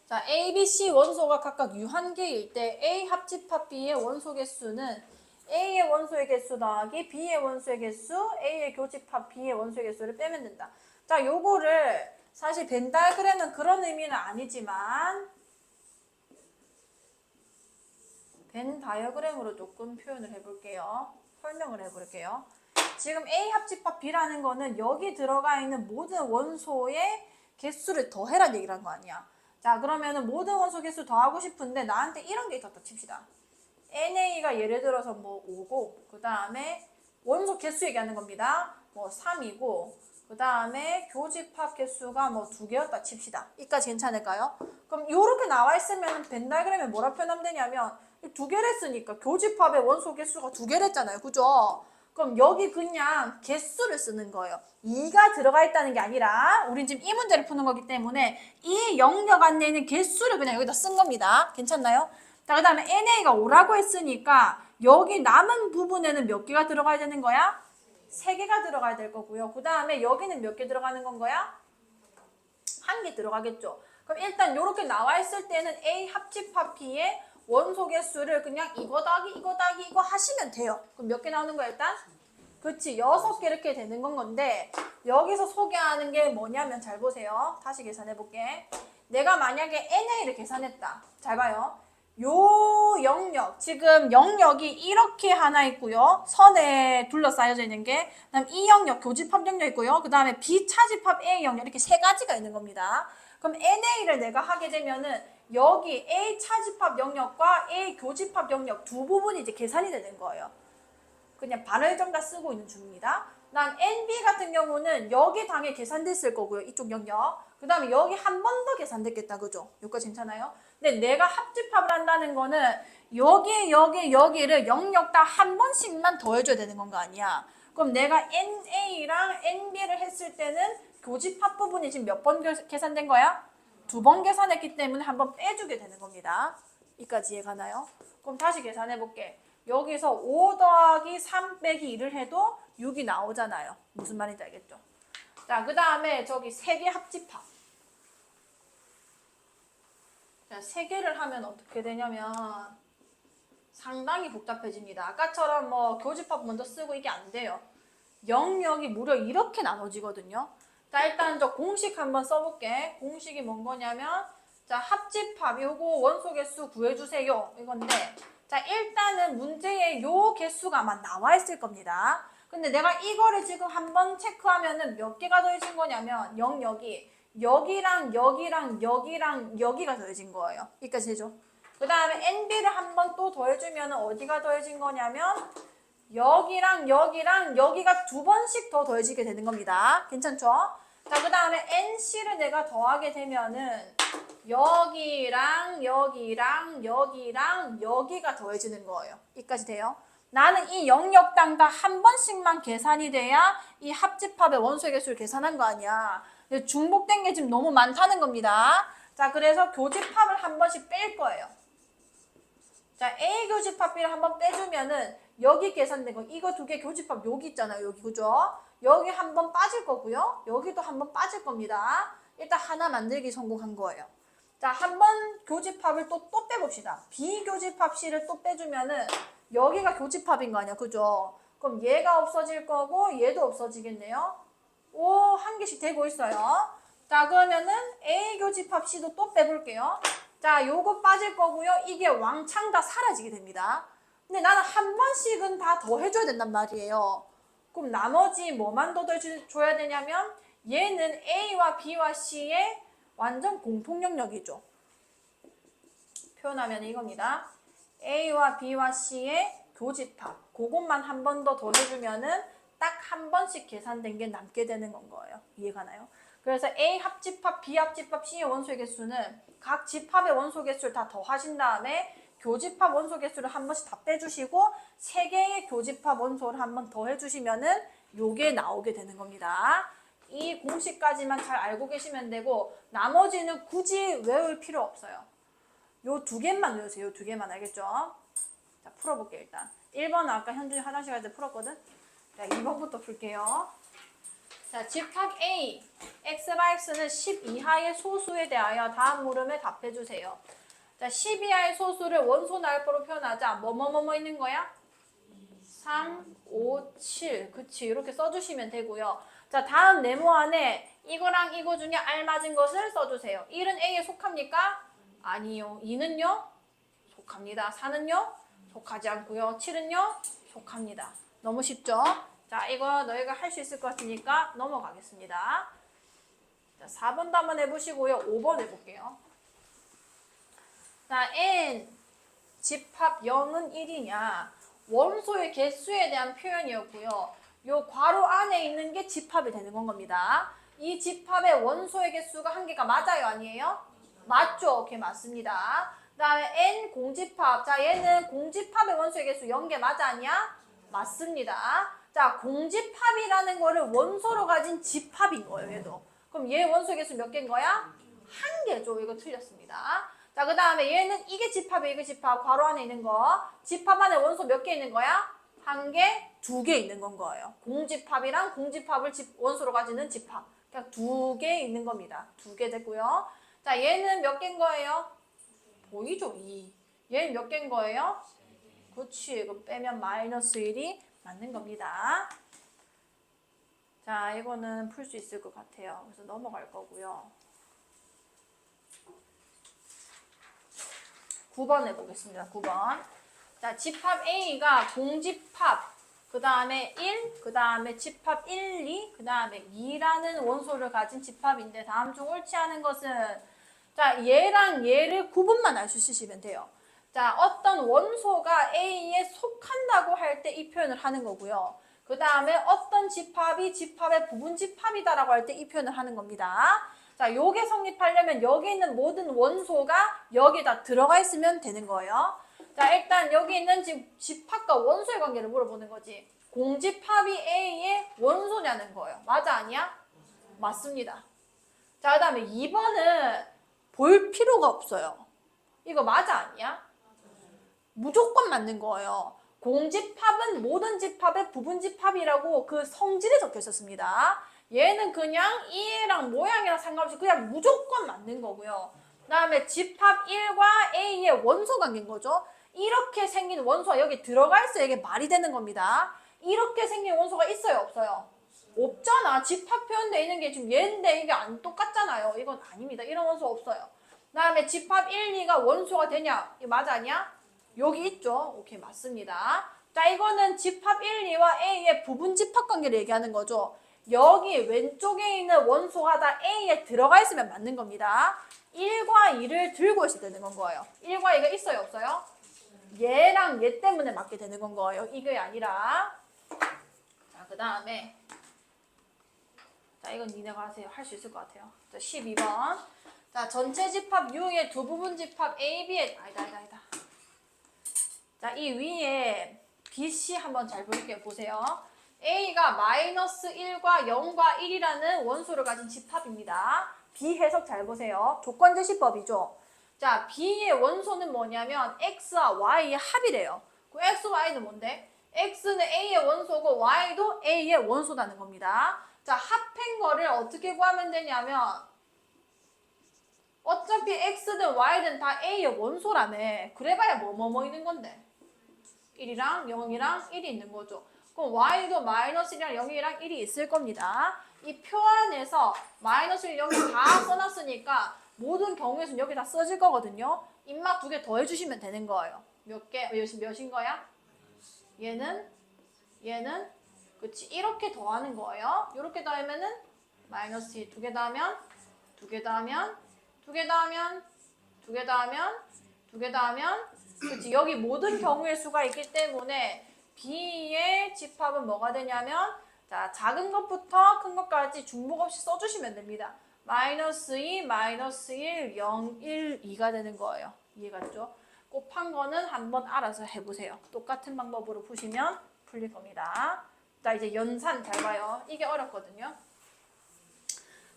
자, A, B, C 원소가 각각 유한계일 때 A 합집합 B의 원소 개수는 A의 원소의 개수 더하기 B의 원소의 개수, A의 교집합 B의 원소의 개수를 빼면 된다. 자, 요거를 사실 벤 다이어그램은 그런 의미는 아니지만 벤 다이어그램으로 조금 표현을 해볼게요. 설명을 해볼게요. 지금 A 합집합 B라는 거는 여기 들어가 있는 모든 원소의 개수를 더해라는 얘기를 한 거 아니야. 자, 그러면은 모든 원소 개수 더하고 싶은데 나한테 이런 게 있었다 칩시다. NA가 예를 들어서 뭐 5고 그 다음에 원소 개수 얘기하는 겁니다. 뭐 3이고 그 다음에 교집합 개수가 뭐 2개였다 칩시다. 이까지 괜찮을까요? 그럼 이렇게 나와 있으면 벤 다이어그램에 뭐라 표현하면 되냐면 2개를 했으니까 교집합의 원소 개수가 2개를 했잖아요. 그죠? 그럼 여기 그냥 개수를 쓰는 거예요. 2가 들어가 있다는 게 아니라 우린 지금 이 문제를 푸는 거기 때문에 이 영역 안에 있는 개수를 그냥 여기다 쓴 겁니다. 괜찮나요? 자, 그 다음에 NA가 5라고 했으니까 여기 남은 부분에는 몇 개가 들어가야 되는 거야? 3개가 들어가야 될 거고요. 그 다음에 여기는 몇 개 들어가는 건 거야? 1개 들어가겠죠. 그럼 일단 이렇게 나와 있을 때는 A 합집합 B의 원소 개수를 그냥 이거 더하기 이거 더하기 이거 하시면 돼요. 그럼 몇 개 나오는 거야 일단? 그치, 6개 이렇게 되는 건 건데 여기서 소개하는 게 뭐냐면 잘 보세요. 다시 계산해 볼게. 내가 만약에 NA를 계산했다. 잘 봐요. 요 영역, 지금 영역이 이렇게 하나 있고요. 선에 둘러싸여져 있는 게. 그 다음 이 영역, 교집합 영역 있고요. 그 다음에 비차집합 A 영역 이렇게 3가지가 있는 겁니다. 그럼 NA를 내가 하게 되면은 여기 A 차집합 영역과 A 교집합 영역 두 부분이 이제 계산이 되는 거예요. 그냥 반을 정답 쓰고 있는 중입니다. 난 NB 같은 경우는 여기 당에 계산됐을 거고요. 이쪽 영역. 그 다음에 여기 한 번 더 계산됐겠다. 그죠? 여기까지 괜찮아요? 근데 내가 합집합을 한다는 거는 여기를 영역당 한 번씩만 더해줘야 되는 건 거 아니야. 그럼 내가 NA랑 NB를 했을 때는 교집합 부분이 지금 몇 번 계산된 거야? 2번 계산했기 때문에 한 번 빼주게 되는 겁니다. 이까지 이해가나요? 그럼 다시 계산해 볼게. 여기서 5 더하기 3 빼기 2를 해도 6이 나오잖아요. 무슨 말인지 알겠죠? 자, 그 다음에 저기 3개 합집합. 자, 3개를 하면 어떻게 되냐면 상당히 복잡해집니다. 아까처럼 뭐 교집합 먼저 쓰고 이게 안 돼요. 영역이 무려 이렇게 나눠지거든요. 자, 일단 저 공식 한번 써볼게. 공식이 뭔 거냐면 자, 합집합 요거 원소 개수 구해주세요. 이건데 자, 일단은 문제에 요 개수가 아마 나와 있을 겁니다. 근데 내가 이거를 지금 한번 체크하면은 몇 개가 더해진 거냐면 영역이 여기랑 여기랑 여기랑 여기가 더해진 거예요. 여기까지 되죠? 그 다음에 NB를 한번 또 더해주면 어디가 더해진 거냐면 여기랑 여기랑 여기가 2번씩 더 더해지게 되는 겁니다. 괜찮죠? 자, 그 다음에 NC를 내가 더하게 되면은 여기랑 여기랑 여기랑 여기가 더해지는 거예요. 여기까지 돼요? 나는 이 영역당 다 한 번씩만 계산이 돼야 이 합집합의 원소의 개수를 계산한 거 아니야. 근데 중복된 게 지금 너무 많다는 겁니다. 자, 그래서 교집합을 한 번씩 뺄 거예요. 자, A 교집합 B를 한번 빼주면은 여기 계산된 거 이거 2개 교집합 여기 있잖아요. 여기 그죠? 여기 한번 빠질 거고요. 여기도 한번 빠질 겁니다. 일단 하나 만들기 성공한 거예요. 자, 한번 교집합을 또 빼봅시다. 비교집합 C를 또 빼주면은 여기가 교집합인 거 아니야, 그죠? 그럼 얘가 없어질 거고 얘도 없어지겠네요. 오, 한 개씩 되고 있어요. 자, 그러면은 A 교집합 C도 또 빼볼게요. 자, 요거 빠질 거고요. 이게 왕창 다 사라지게 됩니다. 근데 나는 한 번씩은 다 더 해줘야 된단 말이에요. 그럼 나머지 뭐만 더 줘야 되냐면 얘는 A와 B와 C의 완전 공통 영역이죠. 표현하면 이겁니다. A와 B와 C의 교집합. 그것만 한 번 더 더해주면은 딱 한 번씩 계산된 게 남게 되는 건 거예요. 이해가나요? 그래서 A 합집합, B 합집합, C의 원소의 개수는 각 집합의 원소 개수를 다 더하신 다음에 교집합 원소 개수를 한 번씩 다 빼주시고 세 개의 교집합 원소를 한 번 더 해주시면은 요게 나오게 되는 겁니다. 이 공식까지만 잘 알고 계시면 되고 나머지는 굳이 외울 필요 없어요. 요 두 개만 외우세요. 요 두 개만 알겠죠? 자, 풀어볼게요, 일단. 1번은 아까 현준이 화장실 갈 때 풀었거든? 자, 2번부터 풀게요. 자, 집합 A, x와 x는 10 이하의 소수에 대하여 다음 물음에 답해주세요. 자, 10 이하의 소수를 원소 나열법으로 표현하자. 뭐뭐뭐뭐 있는 거야? 3, 5, 7. 그치, 이렇게 써주시면 되고요. 자, 다음 네모 안에 이거랑 이거 중에 알맞은 것을 써주세요. 1은 A에 속합니까? 아니요. 2는요? 속합니다. 4는요? 속하지 않고요. 7은요? 속합니다. 너무 쉽죠? 자, 이거 너희가 할 수 있을 것 같으니까 넘어가겠습니다. 자, 4번도 한번 해보시고요. 5번 해볼게요. 자, n 집합 0은 1이냐? 원소의 개수에 대한 표현이었고요. 요 괄호 안에 있는 게 집합이 되는 건 겁니다. 이 집합의 원소의 개수가 한 개가 맞아요? 아니에요? 맞죠? 오케이, 맞습니다. 그 다음에 n 공집합. 자, 얘는 공집합의 원소의 개수 0개 맞아, 아니야? 맞습니다. 자, 공집합이라는 거를 원소로 가진 집합인 거예요, 얘도. 그럼 얘 원소 개수 몇 개인 거야? 한 개죠. 이거 틀렸습니다. 자, 그 다음에 얘는 이게 집합이에요, 이게 집합. 괄호 안에 있는 거. 집합 안에 원소 몇 개 있는 거야? 한 개, 두 개 있는 건 거예요. 공집합이랑 공집합을 원소로 가지는 집합. 그냥 두 개 있는 겁니다. 두 개 됐고요. 자, 얘는 몇 개인 거예요? 보이죠? 2. 얘는 몇 개인 거예요? 그렇지. 그럼 빼면 마이너스 1이 맞는 겁니다. 자, 이거는 풀 수 있을 것 같아요. 그래서 넘어갈 거고요. 9번 해보겠습니다. 9번. 자, 집합 A가 공집합, 그 다음에 1, 그 다음에 집합 1, 2, 그 다음에 2라는 원소를 가진 집합인데 다음 중 옳지 않은 것은 자, 얘랑 얘를 구분만 알 수 있으시면 돼요. 자, 어떤 원소가 A에 속한다고 할 때 이 표현을 하는 거고요. 그 다음에 어떤 집합이 집합의 부분 집합이다라고 할 때 이 표현을 하는 겁니다. 자, 요게 성립하려면 여기 있는 모든 원소가 여기다 들어가 있으면 되는 거예요. 자, 일단 여기 있는 집합과 원소의 관계를 물어보는 거지. 공집합이 A의 원소냐는 거예요. 맞아, 아니야? 맞습니다. 자, 그 다음에 2번은 볼 필요가 없어요. 이거 맞아, 아니야? 무조건 맞는 거예요. 공집합은 모든 집합의 부분집합이라고 그 성질에 적혀 있었습니다. 얘는 그냥 이해랑 모양이랑 상관없이 그냥 무조건 맞는 거고요. 그 다음에 집합 1과 A의 원소 관계인 거죠. 이렇게 생긴 원소가 여기 들어가 있어야 이게 말이 되는 겁니다. 이렇게 생긴 원소가 있어요, 없어요? 없잖아. 집합 표현되어 있는 게 지금 얘인데 이게 안 똑같잖아요. 이건 아닙니다. 이런 원소 없어요. 그 다음에 집합 1, 2가 원소가 되냐? 이거 맞아, 아니야? 여기 있죠? 오케이, 맞습니다. 자, 이거는 집합 1, 2와 A의 부분 집합 관계를 얘기하는 거죠. 여기 왼쪽에 있는 원소가 다 A에 들어가 있으면 맞는 겁니다. 1과 2를 들고 있어야 되는 건 거예요. 1과 2가 있어요, 없어요? 얘랑 얘 때문에 맞게 되는 건 거예요. 이게 아니라. 자, 그 다음에 자, 이건 니네가 하세요. 할 수 있을 것 같아요. 자, 12번. 자, 전체 집합 U의 두 부분 집합 A, B의 아니다. 자, 이 위에 BC 한번 잘 볼게요. 보세요. A가 마이너스 1과 0과 1이라는 원소를 가진 집합입니다. B 해석 잘 보세요. 조건제시법이죠. 자, B의 원소는 뭐냐면 X와 Y의 합이래요. 그 X, Y는 뭔데? X는 A의 원소고 Y도 A의 원소라는 겁니다. 자, 합한 거를 어떻게 구하면 되냐면 어차피 x든 y든 다 a의 원소라며. 그래봐야 뭐 있는 건데. 1이랑 0이랑 1이 있는 거죠. 그럼 y도 마이너스 1이랑 0이랑 1이 있을 겁니다. 이 표 안에서 마이너스 1, 0이 다 써놨으니까 모든 경우에서는 여기 다 써질 거거든요. 입막 2개 더 해주시면 되는 거예요. 몇 개? 몇인 거야? 얘는 그치 이렇게 더하는 거예요. 이렇게 더하면은 마이너스 2, 2개 더하면 2개 더하면 2개 더하면 2개 더하면 2개 더하면 그치 여기 모든 경우의 수가 있기 때문에 B의 집합은 뭐가 되냐면 자 작은 것부터 큰 것까지 중복 없이 써주시면 됩니다. 마이너스 2, 마이너스 1, 0, 1, 2가 되는 거예요. 이해갔죠? 곱한 거는 한번 알아서 해보세요. 똑같은 방법으로 푸시면 풀릴 겁니다. 자 이제 연산 잘 봐요. 이게 어렵거든요.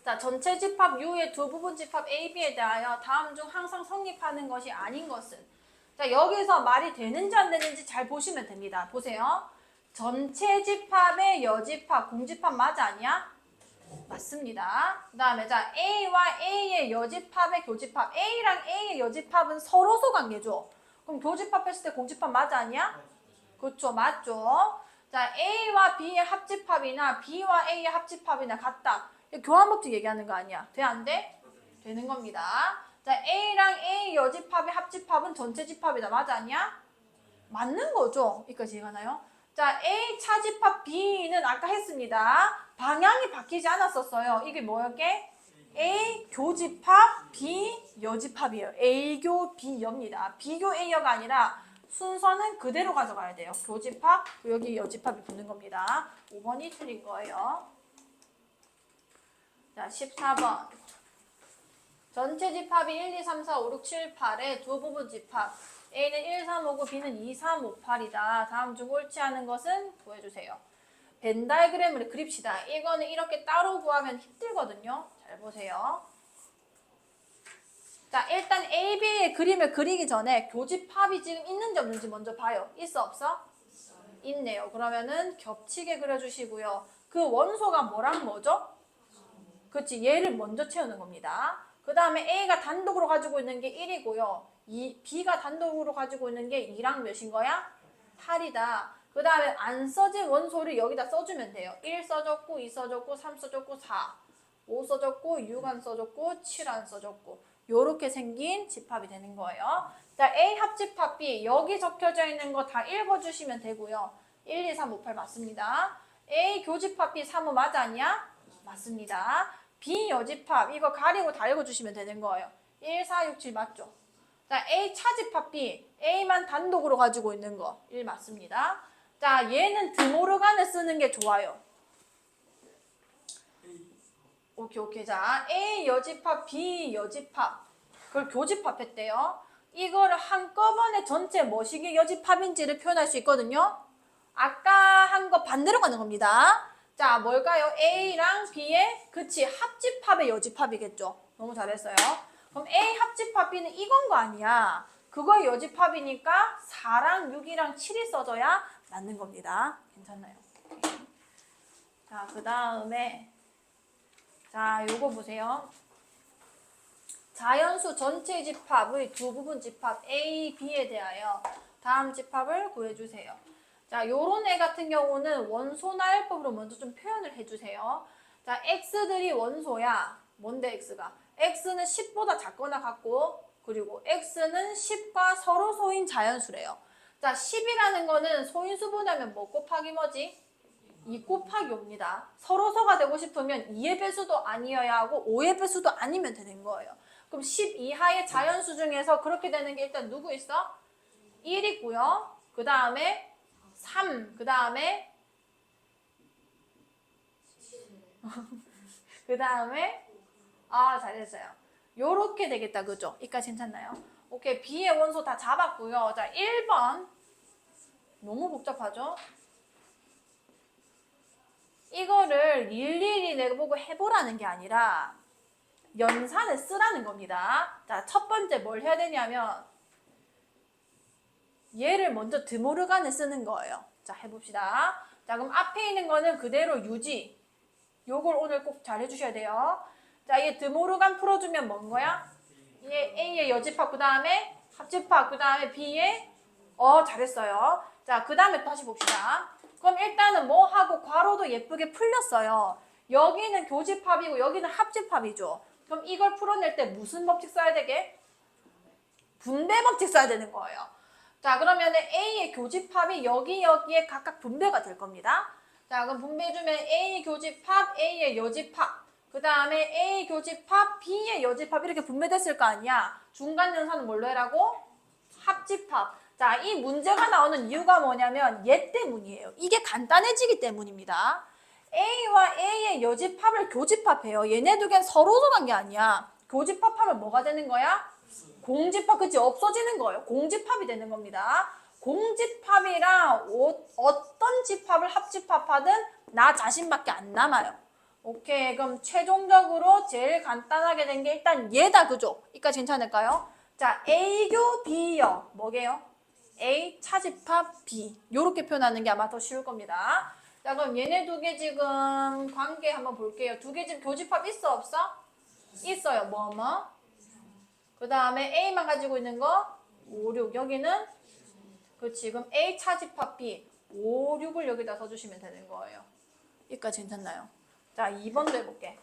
자 전체 집합 U의 두 부분 집합 A, B에 대하여 다음 중 항상 성립하는 것이 아닌 것은 자 여기서 말이 되는지 안 되는지 잘 보시면 됩니다. 보세요. 전체 집합의 여집합, 공집합 맞아 아니야? 맞습니다. 그 다음에 자 A와 A의 여집합의 교집합 A랑 A의 여집합은 서로소 관계죠. 그럼 교집합했을 때 공집합 맞아 아니야? 그렇죠. 맞죠. 자 A와 B의 합집합이나 B와 A의 합집합이나 같다. 교환법칙 얘기하는 거 아니야. 돼 안 돼? 되는 겁니다. 자 A랑 A 여집합의 합집합은 전체 집합이다. 맞아 아니야? 맞는 거죠. 여기까지 이해가나요? 자 A 차집합 B는 아까 했습니다. 방향이 바뀌지 않았었어요. 이게 뭐였게? A 교집합 B 여집합이에요. A교 B여입니다. B교 A여가 아니라 순서는 그대로 가져가야 돼요. 교집합, 여기 여집합이 붙는 겁니다. 5번이 틀린 거예요. 자, 14번. 전체 집합이 1, 2, 3, 4, 5, 6, 7, 8의 두 부분 집합. A는 1, 3, 5, 9, B는 2, 3, 5, 8이다. 다음 중 옳지 않은 것은 구해주세요. 벤 다이그램을 그립시다. 이거는 이렇게 따로 구하면 힘들거든요. 잘 보세요. 자, 일단 A, B의 그림을 그리기 전에 교집합이 지금 있는지 없는지 먼저 봐요. 있어, 없어? 있네요. 그러면은 겹치게 그려주시고요. 그 원소가 뭐랑 뭐죠? 그렇지, 얘를 먼저 채우는 겁니다. 그 다음에 A가 단독으로 가지고 있는 게 1이고요. B가 단독으로 가지고 있는 게 2랑 몇인 거야? 8이다. 그 다음에 안 써진 원소를 여기다 써주면 돼요. 1 써줬고, 2 써줬고, 3 써줬고, 4. 5 써줬고, 6 안 써줬고, 7 안 써줬고. 요렇게 생긴 집합이 되는 거예요. 자, A 합집합 B. 여기 적혀져 있는 거 다 읽어주시면 되고요. 1, 2, 3, 5, 8 맞습니다. A 교집합 B 3호 맞아 아니야? 맞습니다. B 여집합 이거 가리고 다 읽어주시면 되는 거예요. 1, 4, 6, 7 맞죠? 자, A 차집합 B. A만 단독으로 가지고 있는 거. 1 맞습니다. 자, 얘는 드모르간을 쓰는 게 좋아요. 오케이. 자, A 여집합, B 여집합. 그걸 교집합했대요. 이거를 한꺼번에 전체 뭐식의 여집합인지를 표현할 수 있거든요. 아까 한 거 반대로 가는 겁니다. 자, 뭘까요? A랑 B의 그치 합집합의 여집합이겠죠. 너무 잘했어요. 그럼 A 합집합 B는 이건 거 아니야. 그거의 여집합이니까 4랑 6이랑 7이 써져야 맞는 겁니다. 괜찮나요? 자, 그 다음에 자, 요거 보세요. 자연수 전체 집합의 두 부분 집합 A, B에 대하여 다음 집합을 구해주세요. 자, 요런 애 같은 경우는 원소나열법으로 먼저 좀 표현을 해주세요. 자, X들이 원소야. 뭔데 X가? X는 10보다 작거나 같고 그리고 X는 10과 서로 소인 자연수래요. 자, 10이라는 거는 소인수분하면 뭐 곱하기 뭐지? 2 곱하기 5입니다. 서로서가 되고 싶으면 2의 배수도 아니어야 하고 5의 배수도 아니면 되는 거예요. 그럼 10 이하의 자연수 중에서 그렇게 되는 게 일단 누구 있어? 1 있고요. 그 다음에 3, 그 다음에 그 다음에 잘했어요. 요렇게 되겠다. 그죠? 이까지 괜찮나요? 오케이. B의 원소 다 잡았고요. 자, 1번 너무 복잡하죠? 이거를 일일이 내보고 해보라는 게 아니라 연산을 쓰라는 겁니다. 자, 첫 번째 뭘 해야 되냐면 얘를 먼저 드모르간을 쓰는 거예요. 자, 해봅시다. 자, 그럼 앞에 있는 거는 그대로 유지. 요걸 오늘 꼭 잘 해주셔야 돼요. 자, 이게 드모르간 풀어주면 뭔 거야? A의 여집합, 그 다음에 합집합, 그 다음에 B의 잘했어요. 자, 그 다음에 다시 봅시다. 그럼 일단은 뭐 하고 괄호도 예쁘게 풀렸어요. 여기는 교집합이고 여기는 합집합이죠. 그럼 이걸 풀어낼 때 무슨 법칙 써야 되게? 분배 법칙 써야 되는 거예요. 자, 그러면 A의 교집합이 여기에 각각 분배가 될 겁니다. 자, 그럼 분배해주면 A의 교집합, A의 여집합, 그 다음에 A 교집합, B의 여집합 이렇게 분배됐을 거 아니야. 중간 연산은 뭘로 해라고? 합집합. 자, 이 문제가 나오는 이유가 뭐냐면 얘 때문이에요. 이게 간단해지기 때문입니다. A와 A의 여집합을 교집합해요. 얘네 두 개는 서로 정한 게 아니야. 교집합하면 뭐가 되는 거야? 공집합, 그치? 없어지는 거예요. 공집합이 되는 겁니다. 공집합이랑 어떤 집합을 합집합하든 나 자신밖에 안 남아요. 오케이. 그럼 최종적으로 제일 간단하게 된 게 일단 얘다, 그죠? 여기까지 괜찮을까요? 자, A교 B요. 뭐게요? A 차집합 B. 요렇게 표현하는 게 아마 더 쉬울 겁니다. 자, 그럼 얘네 두 개 지금 관계 한번 볼게요. 두 개 지금 교집합 있어, 없어? 있어요. 뭐? 그 다음에 A만 가지고 있는 거 5, 6. 여기는 그렇지. 그럼 A 차집합 B 5, 6을 여기다 써주시면 되는 거예요. 여기까지 괜찮나요? 자, 2번도 해볼게.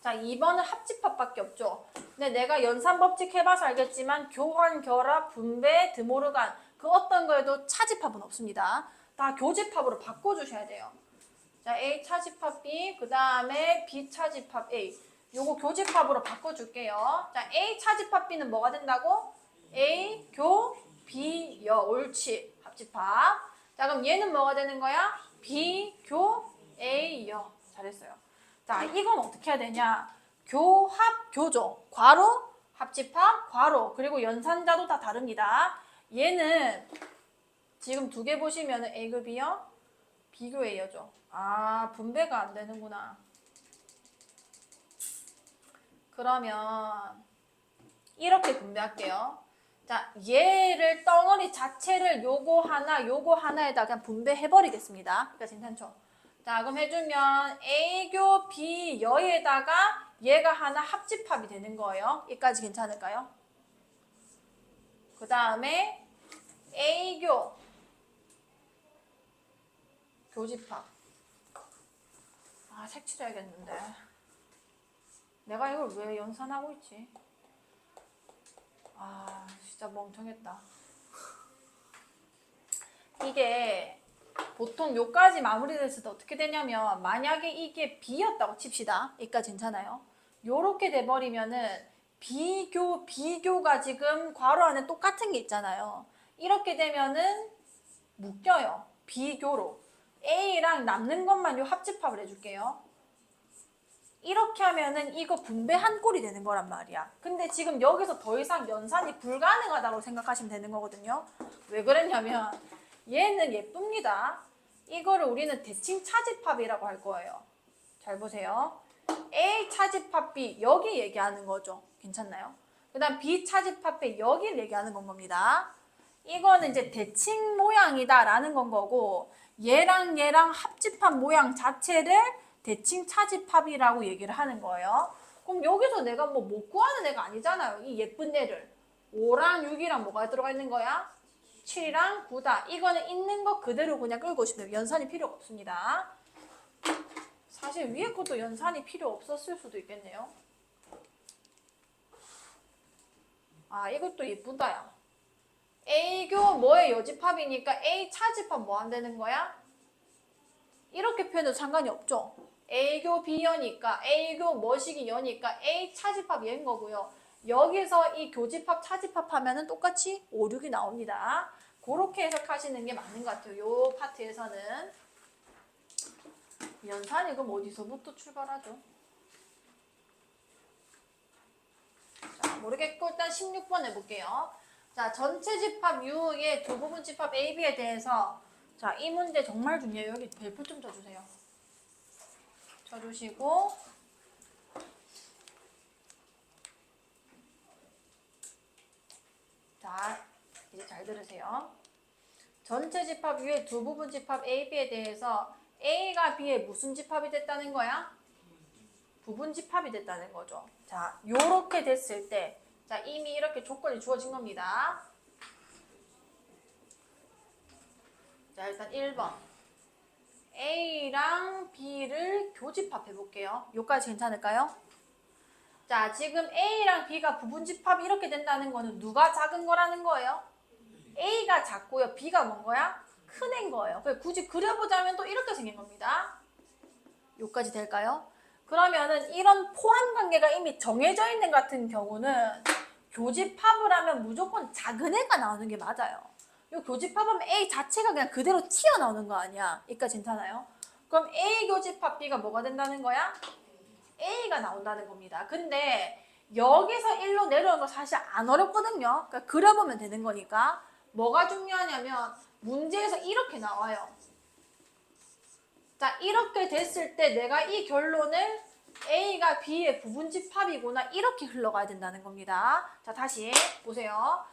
자, 2번은 합집합밖에 없죠. 근데 내가 연산법칙 해봐서 알겠지만 교환, 결합, 분배, 드모르간 그 어떤 거에도 차집합은 없습니다. 다 교집합으로 바꿔주셔야 돼요. 자, A 차집합 B, 그 다음에 B 차집합 A. 요거 교집합으로 바꿔줄게요. 자, A 차집합 B는 뭐가 된다고? A 교 B 여. 옳지. 합집합. 자, 그럼 얘는 뭐가 되는 거야? B 교 A 여. 잘했어요. 자, 이건 어떻게 해야 되냐? 교합, 교조. 괄호, 합집합, 괄호. 그리고 연산자도 다 다릅니다. 얘는 지금 두 개 보시면은 A교 B요? B교 A여죠. 아, 분배가 안 되는구나. 그러면 이렇게 분배할게요. 자, 얘를 덩어리 자체를 요거 하나에다 그냥 분배해버리겠습니다. 그러니까 괜찮죠? 자, 그럼 해주면 A교 B 여에다가 얘가 하나 합집합이 되는 거예요. 여기까지 괜찮을까요? 그 다음에 A교 교집합. 아, 색칠해야겠는데. 내가 이걸 왜 연산하고 있지? 아, 진짜 멍청했다. 이게 보통 요까지 마무리됐을 때 어떻게 되냐면 만약에 이게 B였다고 칩시다. 여기까지 괜찮아요? 요렇게 돼버리면은 비교가 지금 괄호 안에 똑같은 게 있잖아요. 이렇게 되면은 묶여요. 비교로. A랑 남는 것만 요 합집합을 해줄게요. 이렇게 하면은 이거 분배 한 꼴이 되는 거란 말이야. 근데 지금 여기서 더 이상 연산이 불가능하다고 생각하시면 되는 거거든요. 왜 그랬냐면 얘는 예쁩니다. 이거를 우리는 대칭 차집합이라고 할 거예요. 잘 보세요. A 차집합 B 여기 얘기하는 거죠. 괜찮나요? 그 다음 B 차집합 B 여기를 얘기하는 건 겁니다. 이거는 이제 대칭 모양이다 라는 건 거고 얘랑 합집합 모양 자체를 대칭 차집합이라고 얘기를 하는 거예요. 그럼 여기서 내가 뭐 못 구하는 애가 아니잖아요. 이 예쁜 애를. 5랑 6이랑 뭐가 들어가 있는 거야? 7이랑 9다. 이거는 있는 거 그대로 그냥 끌고 오시면 돼요. 연산이 필요가 없습니다. 사실 위에 것도 연산이 필요 없었을 수도 있겠네요. 아, 이것도 예쁘다, 야. A교 뭐의 여집합이니까 A 차집합 뭐 안 되는 거야? 이렇게 표현해도 상관이 없죠. A교 B여니까 A교 뭐식이 여니까 A 차집합 얘인 거고요. 여기서 이 교집합 차집합 하면은 똑같이 5, 6이 나옵니다. 그렇게 해석하시는 게 맞는 것 같아요. 요 파트에서는. 연산이 그럼 어디서부터 출발하죠? 자, 모르겠고 일단 16번 해볼게요. 자, 전체 집합 U의 두 부분 집합 A, B에 대해서 자, 이 문제 정말 중요해요. 여기 별표 좀 쳐주세요. 쳐주시고 자, 이제 잘 들으세요. 전체 집합 U의 두 부분 집합 A, B에 대해서 A가 B의 무슨 집합이 됐다는 거야? 부분집합이 됐다는 거죠. 자, 요렇게 됐을 때, 자, 이미 이렇게 조건이 주어진 겁니다. 자, 일단 1번. A랑 B를 교집합해 볼게요. 요까지 괜찮을까요? 자, 지금 A랑 B가 부분집합이 이렇게 된다는 거는 누가 작은 거라는 거예요? A가 작고요. B가 뭔 거야? 큰 애인 거예요. 굳이 그려보자면 또 이렇게 생긴 겁니다. 요까지 될까요? 그러면은 이런 포함 관계가 이미 정해져 있는 같은 경우는 교집합을 하면 무조건 작은 애가 나오는 게 맞아요. 요 교집합하면 A 자체가 그냥 그대로 튀어나오는 거 아니야? 여기까지 괜찮아요? 그럼 A 교집합 B가 뭐가 된다는 거야? A가 나온다는 겁니다. 근데 여기서 1로 내려오는 거 사실 안 어렵거든요. 그러니까 그려보면 되는 거니까. 뭐가 중요하냐면 문제에서 이렇게 나와요. 자, 이렇게 됐을 때 내가 이 결론을 A가 B의 부분집합이구나 이렇게 흘러가야 된다는 겁니다. 자, 다시 보세요.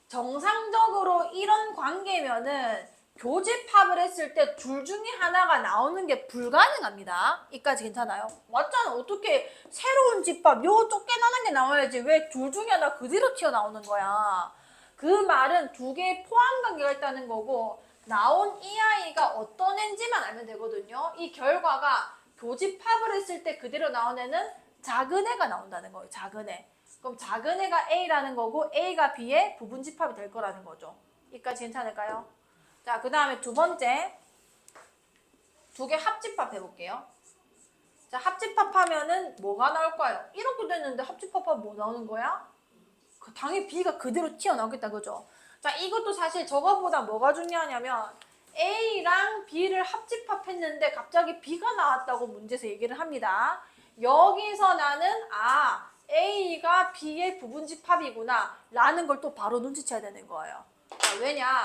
정상적으로 이런 관계면은 교집합을 했을 때 둘 중에 하나가 나오는 게 불가능합니다. 이까지 괜찮아요? 맞잖아. 어떻게 새로운 집합 요 쫓겨나는 게 나와야지 왜 둘 중에 하나 그대로 튀어나오는 거야. 그 말은 두 개의 포함 관계가 있다는 거고 나온 이 아이가 어떤 애인지만 알면 되거든요. 이 결과가 교집합을 했을 때 그대로 나온 애는 작은 애가 나온다는 거예요. 작은 애. 그럼 작은 애가 A라는 거고 A가 B의 부분집합이 될 거라는 거죠. 이까지 괜찮을까요? 자, 그 다음에 두 번째. 두 개 합집합 해볼게요. 자, 합집합하면은 뭐가 나올까요? 이렇게 됐는데 합집합하면 뭐 나오는 거야? 당연히 B가 그대로 튀어나오겠다, 그죠? 자, 이것도 사실 저거보다 뭐가 중요하냐면 A랑 B를 합집합했는데 갑자기 B가 나왔다고 문제에서 얘기를 합니다. 여기서 나는 A가 B의 부분집합이구나 라는 걸 또 바로 눈치채야 되는 거예요. 자, 왜냐?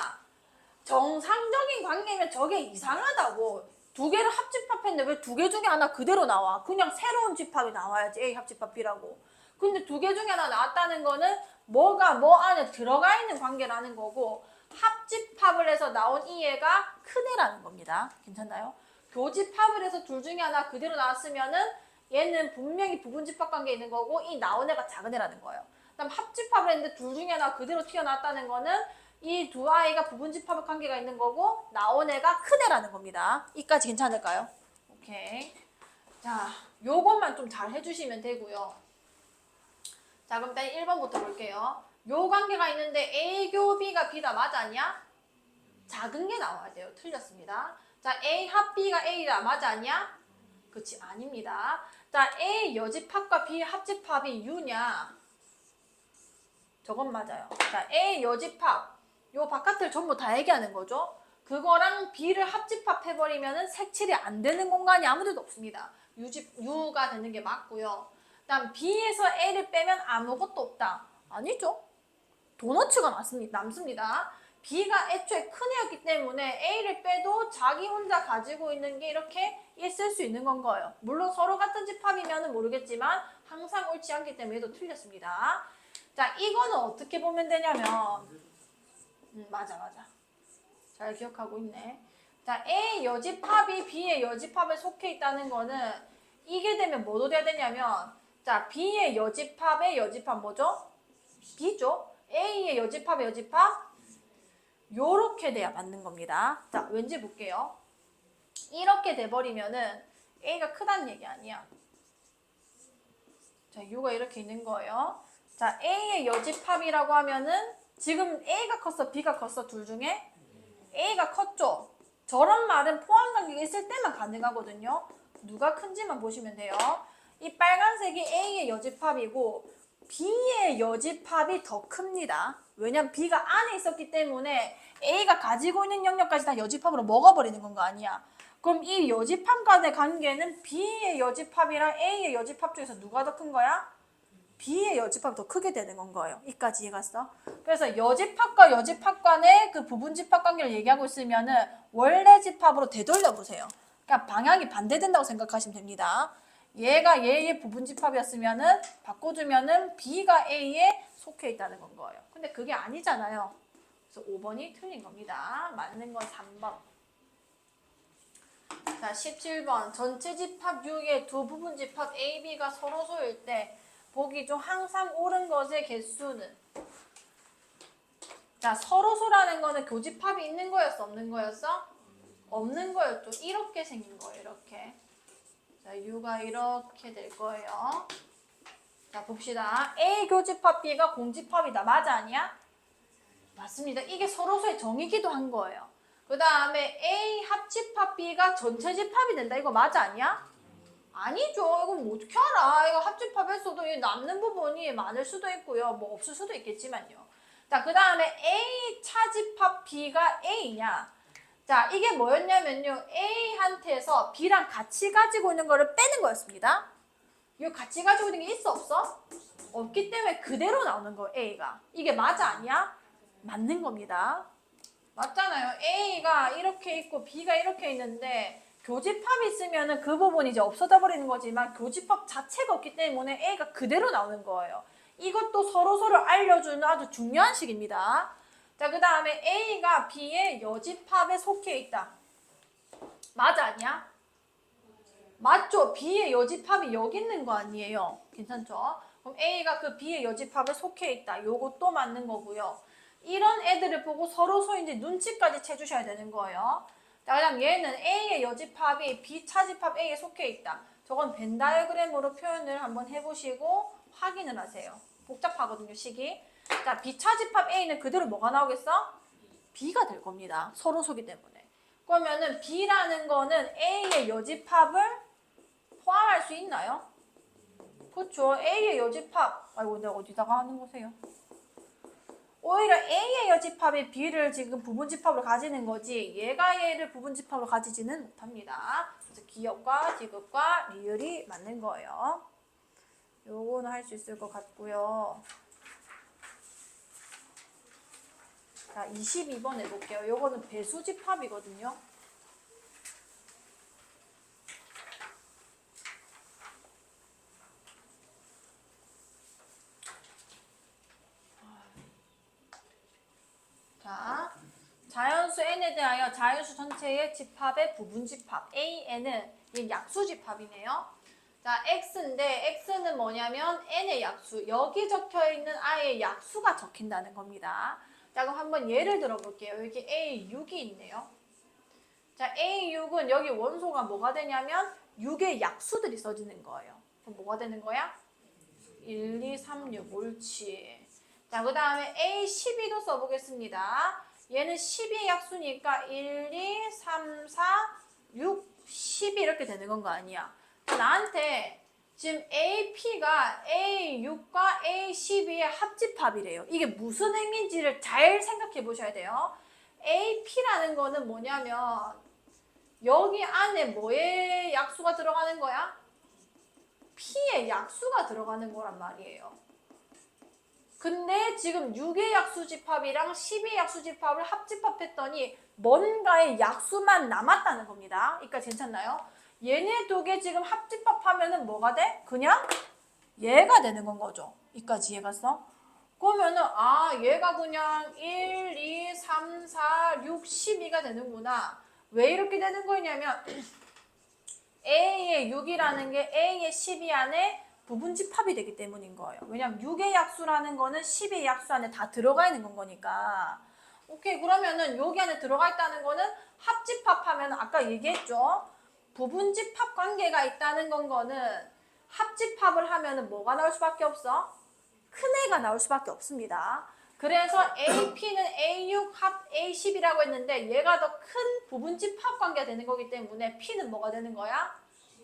정상적인 관계면 저게 이상하다고. 두 개를 합집합했는데 왜 두 개 중에 하나 그대로 나와? 그냥 새로운 집합이 나와야지 A 합집합 B라고. 근데 두 개 중에 하나 나왔다는 거는 뭐가 뭐 안에 들어가 있는 관계라는 거고 합집합을 해서 나온 이 애가 큰 애라는 겁니다. 괜찮나요? 교집합을 해서 둘 중에 하나 그대로 나왔으면은 얘는 분명히 부분집합 관계에 있는 거고 이 나온 애가 작은 애라는 거예요. 그다음 합집합을 했는데 둘 중에 하나 그대로 튀어나왔다는 거는 이 두 아이가 부분집합 관계가 있는 거고 나온 애가 큰 애라는 겁니다. 이까지 괜찮을까요? 오케이. 자, 요것만 좀 잘 해주시면 되고요. 자, 그럼 일단 1번부터 볼게요. 요 관계가 있는데 A교 B가 B다 맞았냐? 작은 게 나와야 돼요. 틀렸습니다. 자, A 합 B가 A다 맞았냐? 그치, 아닙니다. 자, A 여집합과 B 합집합이 U냐? 저건 맞아요. 자, A 여집합. 요 바깥을 전부 다 얘기하는 거죠. 그거랑 B를 합집합해버리면은 색칠이 안 되는 공간이 아무데도 없습니다. U가 되는 게 맞고요. 그다음 B에서 A를 빼면 아무것도 없다. 아니죠. 도너츠가 남습니다. B가 애초에 큰 애였기 때문에 A를 빼도 자기 혼자 가지고 있는 게 이렇게 있을 수 있는 건 거예요. 물론 서로 같은 집합이면 모르겠지만 항상 옳지 않기 때문에 얘도 틀렸습니다. 자, 이거는 어떻게 보면 되냐면 맞아. 잘 기억하고 있네. 자, A 여집합이 B의 여집합에 속해 있다는 거는 이게 되면 뭐도 돼야 되냐면 자, B의 여집합의 여집합 뭐죠? B죠? A의 여집합의 여집합 요렇게 돼야 맞는 겁니다. 자, 왠지 볼게요. 이렇게 돼버리면은 A가 크다는 얘기 아니야. 자, U가 이렇게 있는 거예요. 자, A의 여집합이라고 하면은 지금 A가 컸어, B가 컸어, 둘 중에? A가 컸죠? 저런 말은 포함관계가 있을 때만 가능하거든요. 누가 큰지만 보시면 돼요. 이 빨간색이 A의 여집합이고 B의 여집합이 더 큽니다. 왜냐면 B가 안에 있었기 때문에 A가 가지고 있는 영역까지 다 여집합으로 먹어버리는 건 거 아니야. 그럼 이 여집합 간의 관계는 B의 여집합이랑 A의 여집합 중에서 누가 더 큰 거야? B의 여집합이 더 크게 되는 건 거예요. 이까지 이해갔어? 그래서 여집합과 여집합 간의 그 부분집합 관계를 얘기하고 있으면은 원래 집합으로 되돌려 보세요. 그러니까 방향이 반대된다고 생각하시면 됩니다. 얘가 얘의 부분집합이었으면은 바꿔주면은 B가 A에 속해 있다는 건 거예요. 근데 그게 아니잖아요. 그래서 5번이 틀린 겁니다. 맞는 건 3번. 자, 17번. 전체 집합 6의 두 부분 집합 A, B가 서로 소일 때 보기 중 항상 옳은 것의 개수는? 자, 서로 소라는 거는 교집합이 있는 거였어? 없는 거였어? 없는 거였죠. 이렇게 생긴 거예요. 이렇게. 자, U가 이렇게 될 거예요. 자, 봅시다. A 교집합 B가 공집합이다. 맞아, 아니야? 맞습니다. 이게 서로서의 정의기도 한 거예요. 그 다음에 A 합집합 B가 전체 집합이 된다. 이거 맞아, 아니야? 아니죠. 이건 뭐 어떻게 알아? 이거 합집합에서도 남는 부분이 많을 수도 있고요. 뭐 없을 수도 있겠지만요. 자, 그 다음에 A 차집합 B가 A냐? 자, 이게 뭐였냐면요. A한테서 B랑 같이 가지고 있는 거를 빼는 거였습니다. 이거 같이 가지고 있는 게 있어, 없어? 없기 때문에 그대로 나오는 거예요, A가. 이게 맞아, 아니야? 맞는 겁니다. 맞잖아요. A가 이렇게 있고 B가 이렇게 있는데 교집합이 있으면은 그 부분이 이제 없어져 버리는 거지만 교집합 자체가 없기 때문에 A가 그대로 나오는 거예요. 이것도 서로서로 알려주는 아주 중요한 식입니다. 자, 그 다음에 A가 B의 여집합에 속해 있다. 맞아, 아니야? 맞죠? B의 여집합이 여기 있는 거 아니에요? 괜찮죠? 그럼 A가 그 B의 여집합에 속해 있다. 요것도 맞는 거고요. 이런 애들을 보고 서로서 이제 눈치까지 채주셔야 되는 거예요. 자, 그다음 얘는 A의 여집합이 B 차집합 A에 속해 있다. 저건 벤 다이어그램으로 표현을 한번 해보시고 확인을 하세요. 복잡하거든요, 식이. 자, B 차집합 A는 그대로 뭐가 나오겠어? B가 될 겁니다. 서로 소기 때문에. 그러면은 B라는 거는 A의 여집합을 포함할 수 있나요? 그렇죠. A의 여집합. 아이고, 내가 어디다가 하는 거세요? 오히려 A의 여집합이 B를 지금 부분집합으로 가지는 거지 얘가 얘를 부분집합으로 가지지는 못합니다. 그래서 기역과 디귿과 리을이 맞는 거예요. 요거는 할 수 있을 것 같고요. 자, 22번 해볼게요. 요거는 배수집합이거든요. 자, 자연수 n에 대하여 자연수 전체의 집합의 부분집합 AN은 약수집합이네요. 자, x인데 x는 뭐냐면 n의 약수. 여기 적혀있는 i의 약수가 적힌다는 겁니다. 자, 그럼 한번 예를 들어볼게요. 여기 A6이 있네요. 자, A6은 여기 원소가 뭐가 되냐면 6의 약수들이 써지는 거예요. 그럼 뭐가 되는 거야? 1, 2, 3, 6. 옳지. 자, 그 다음에 A12도 써보겠습니다. 얘는 12의 약수니까 1, 2, 3, 4, 6, 12 이렇게 되는 건 거 아니야. 나한테 지금 AP가 A6과 A12의 합집합이래요. 이게 무슨 의미인지를 잘 생각해 보셔야 돼요. AP라는 거는 뭐냐면 여기 안에 뭐의 약수가 들어가는 거야? P의 약수가 들어가는 거란 말이에요. 근데 지금 6의 약수집합이랑 10의 약수집합을 합집합했더니 뭔가의 약수만 남았다는 겁니다. 그러니까 괜찮나요? 얘네 두 개 지금 합집합하면은 뭐가 돼? 그냥 얘가 되는 건 거죠. 이까지 이해가 써? 그러면은 얘가 그냥 1, 2, 3, 4, 6, 12가 되는구나. 왜 이렇게 되는 거냐면 A의 6이라는 게 A의 12 안에 부분집합이 되기 때문인 거예요. 왜냐면 6의 약수라는 거는 10의 약수 안에 다 들어가 있는 건 거니까. 오케이, 그러면은 여기 안에 들어가 있다는 거는 합집합하면 아까 얘기했죠. 부분집합 관계가 있다는 거는 합집합을 하면은 뭐가 나올 수밖에 없어? 큰 애가 나올 수밖에 없습니다. 그래서 AP는 A6 합 A10이라고 했는데 얘가 더 큰 부분집합 관계가 되는 거기 때문에 P는 뭐가 되는 거야?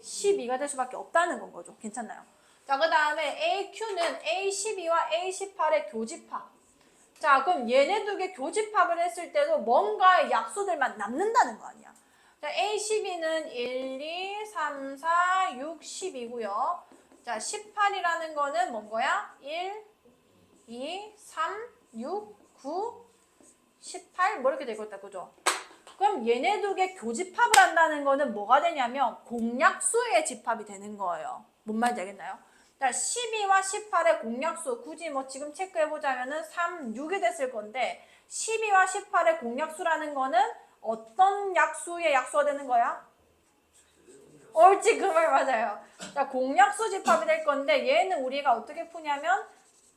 12가 될 수밖에 없다는 건 거죠. 괜찮나요? 자, 그 다음에 AQ는 A12와 A18의 교집합. 자, 그럼 얘네 두 개 교집합을 했을 때도 뭔가의 약수들만 남는다는 거 아니야. 자, A12는 1, 2, 3, 4, 6, 10이고요. 자, 18이라는 거는 뭔 거야? 1, 2, 3, 6, 9, 18 뭐 이렇게 되고 있다. 그죠? 그럼 얘네 두 개 교집합을 한다는 거는 뭐가 되냐면 공약수의 집합이 되는 거예요. 뭔 말인지 알겠나요? 자, 12와 18의 공약수 굳이 뭐 지금 체크해보자면은 3, 6이 됐을 건데 12와 18의 공약수라는 거는 어떤 약수의 약수가 되는 거야? 옳지, 그 말 맞아요. 자, 공약수 집합이 될 건데 얘는 우리가 어떻게 푸냐면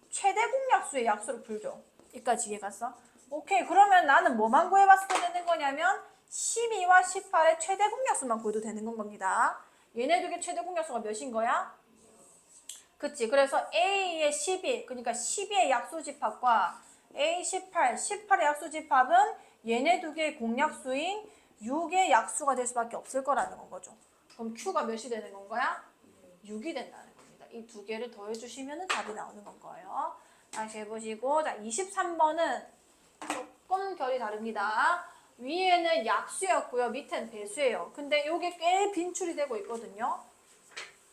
최대 공약수의 약수로 풀죠. 여기까지 이해 갔어? 오케이, 그러면 나는 뭐만 구해봤을 때 되는 거냐면 12와 18의 최대 공약수만 구해도 되는 건 겁니다. 얘네 두 개 최대 공약수가 몇인 거야? 그치, 그래서 A의 12, 그러니까 12의 약수 집합과 A 18, 18의 약수 집합은 얘네 두 개의 공약수인 6의 약수가 될 수밖에 없을 거라는 건 거죠. 그럼 Q가 몇이 되는 건 거야? 6이 된다는 겁니다. 이 두 개를 더해주시면 답이 나오는 건 거예요. 다시 해보시고, 자, 23번은 조금 결이 다릅니다. 위에는 약수였고요. 밑에는 배수예요. 근데 이게 꽤 빈출이 되고 있거든요.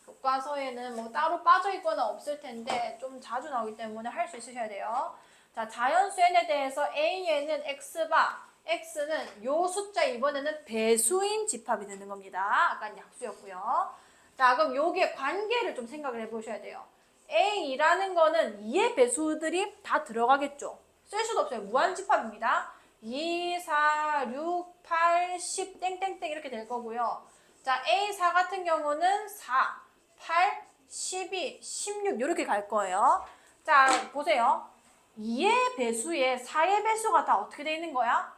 교과서에는 뭐 따로 빠져 있거나 없을 텐데 좀 자주 나오기 때문에 할 수 있으셔야 돼요. 자, 자연수 n에 대해서 a에는 x바, x는 요 숫자 이번에는 배수인 집합이 되는 겁니다. 아까 약수였고요. 자, 그럼 요게 관계를 좀 생각을 해보셔야 돼요. a라는 거는 2의 배수들이 다 들어가겠죠. 쓸 수도 없어요. 무한집합입니다. 2, 4, 6, 8, 10 땡땡땡 이렇게 될 거고요. 자, A4 같은 경우는 4, 8, 12, 16 이렇게 갈 거예요. 자, 보세요. 2의 배수에 4의 배수가 다 어떻게 돼 있는 거야?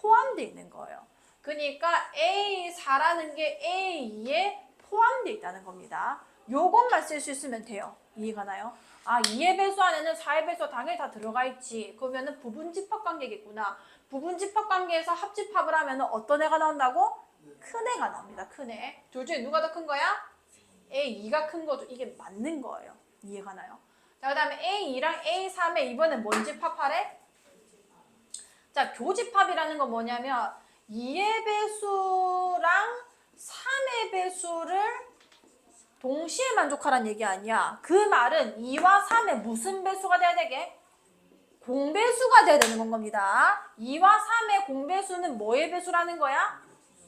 포함되어 있는 거예요. 그러니까 A4라는 게 A2에 포함되어 있다는 겁니다. 요것만 쓸 수 있으면 돼요. 이해가 나요? 아, 2의 배수 안에는 4의 배수가 당연히 다 들어가 있지. 그러면은 부분집합 관계겠구나. 부분집합 관계에서 합집합을 하면은 어떤 애가 나온다고? 큰 애가 나옵니다. 큰 애. 둘 중에 누가 더 큰 거야? A2가 큰 거죠. 이게 맞는 거예요. 이해가 나요? 자, 그 다음에 A2랑 A3에 이번엔 뭔 집합하래? 자, 교집합이라는 건 뭐냐면 2의 배수랑 3의 배수를 동시에 만족하라는 얘기 아니야. 그 말은 2와 3의 무슨 배수가 돼야 되게? 공배수가 돼야 되는 겁니다. 2와 3의 공배수는 뭐의 배수라는 거야?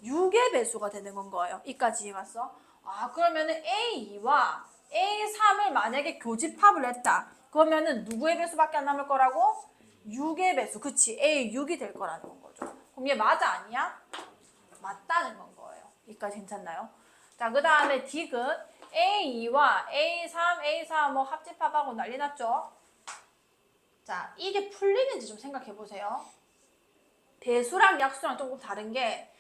6의 배수가 되는 건 거예요. 이까지 이해갔어? 아, 그러면은 A2와 A3을 만약에 교집합을 했다. 그러면은 누구의 배수밖에 안 남을 거라고? 6의 배수. 그치? A6이 될 거라는 건 거죠. 그럼 얘 맞아 아니야? 맞다는 건 거예요. 이까지 괜찮나요? 자, 그 다음에 디귿 A2와 A3, A4 뭐 합집합하고 난리 났죠? 자, 이게 풀리는지 좀 생각해 보세요. 배수랑 약수랑 조금 다른 게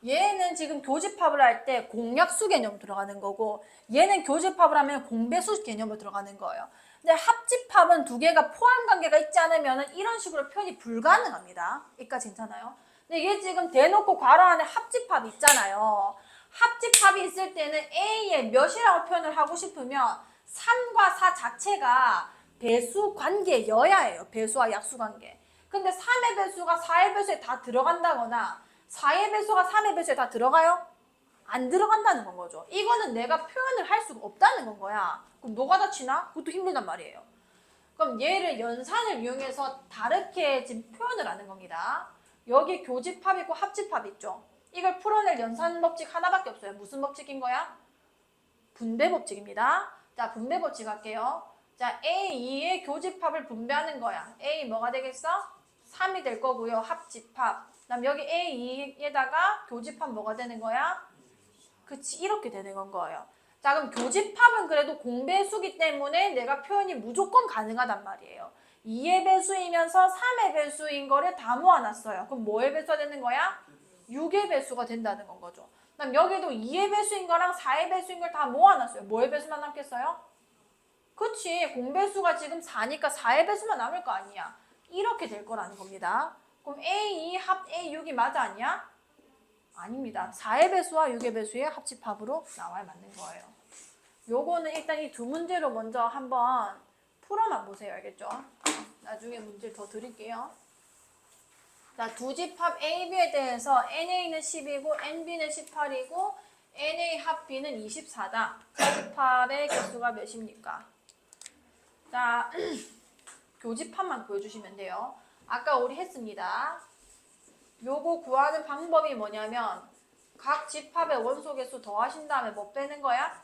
얘는 지금 교집합을 할 때 공약수 개념 들어가는 거고 얘는 교집합을 하면 공배수 개념으로 들어가는 거예요. 근데 합집합은 두 개가 포함 관계가 있지 않으면 이런 식으로 표현이 불가능합니다. 여기까지 괜찮아요? 근데 이게 지금 대놓고 괄호 안에 합집합이 있잖아요. 합집합이 있을 때는 A의 몇이라고 표현을 하고 싶으면 3과 4 자체가 배수 관계여야 해요. 배수와 약수 관계. 근데 3의 배수가 4의 배수에 다 들어간다거나 4의 배수가 3의 배수에 다 들어가요? 안 들어간다는 건 거죠. 이거는 내가 표현을 할 수가 없다는 건 거야. 그럼 노가다 치나? 그것도 힘들단 말이에요. 그럼 얘를 연산을 이용해서 다르게 지금 표현을 하는 겁니다. 여기 교집합 있고 합집합 있죠. 이걸 풀어낼 연산 법칙 하나밖에 없어요. 무슨 법칙인 거야? 분배 법칙입니다. 자, 분배 법칙 할게요. 자, A2의 교집합을 분배하는 거야. A 뭐가 되겠어? 3이 될 거고요. 합집합. 그다음 여기 A2에다가 교집합 뭐가 되는 거야? 그치, 이렇게 되는 건 거예요. 자, 그럼 교집합은 그래도 공배수기 때문에 내가 표현이 무조건 가능하단 말이에요. 2의 배수이면서 3의 배수인 거를 다 모아놨어요. 그럼 뭐의 배수가 되는 거야? 6의 배수가 된다는 건 거죠. 그다음 여기도 2의 배수인 거랑 4의 배수인 걸 다 모아놨어요. 뭐의 배수만 남겠어요? 그치, 공배수가 지금 4니까 4의 배수만 남을 거 아니야. 이렇게 될 거라는 겁니다. 그럼 A2 합 A6이 맞아 아니야? 아닙니다. 4의 배수와 6의 배수의 합집합으로 나와야 맞는 거예요. 요거는 일단 이 두 문제로 먼저 한번 풀어만 보세요. 알겠죠? 나중에 문제 더 드릴게요. 자, 두 집합 A, B에 대해서 NA는 10이고 NB는 18이고 NA 합 B는 24다. 집합의 개수가 몇입니까? 자, 교집합만 구해주시면 돼요. 아까 우리 했습니다. 요거 구하는 방법이 뭐냐면 각 집합의 원소 개수 더하신 다음에 뭐 빼는 거야?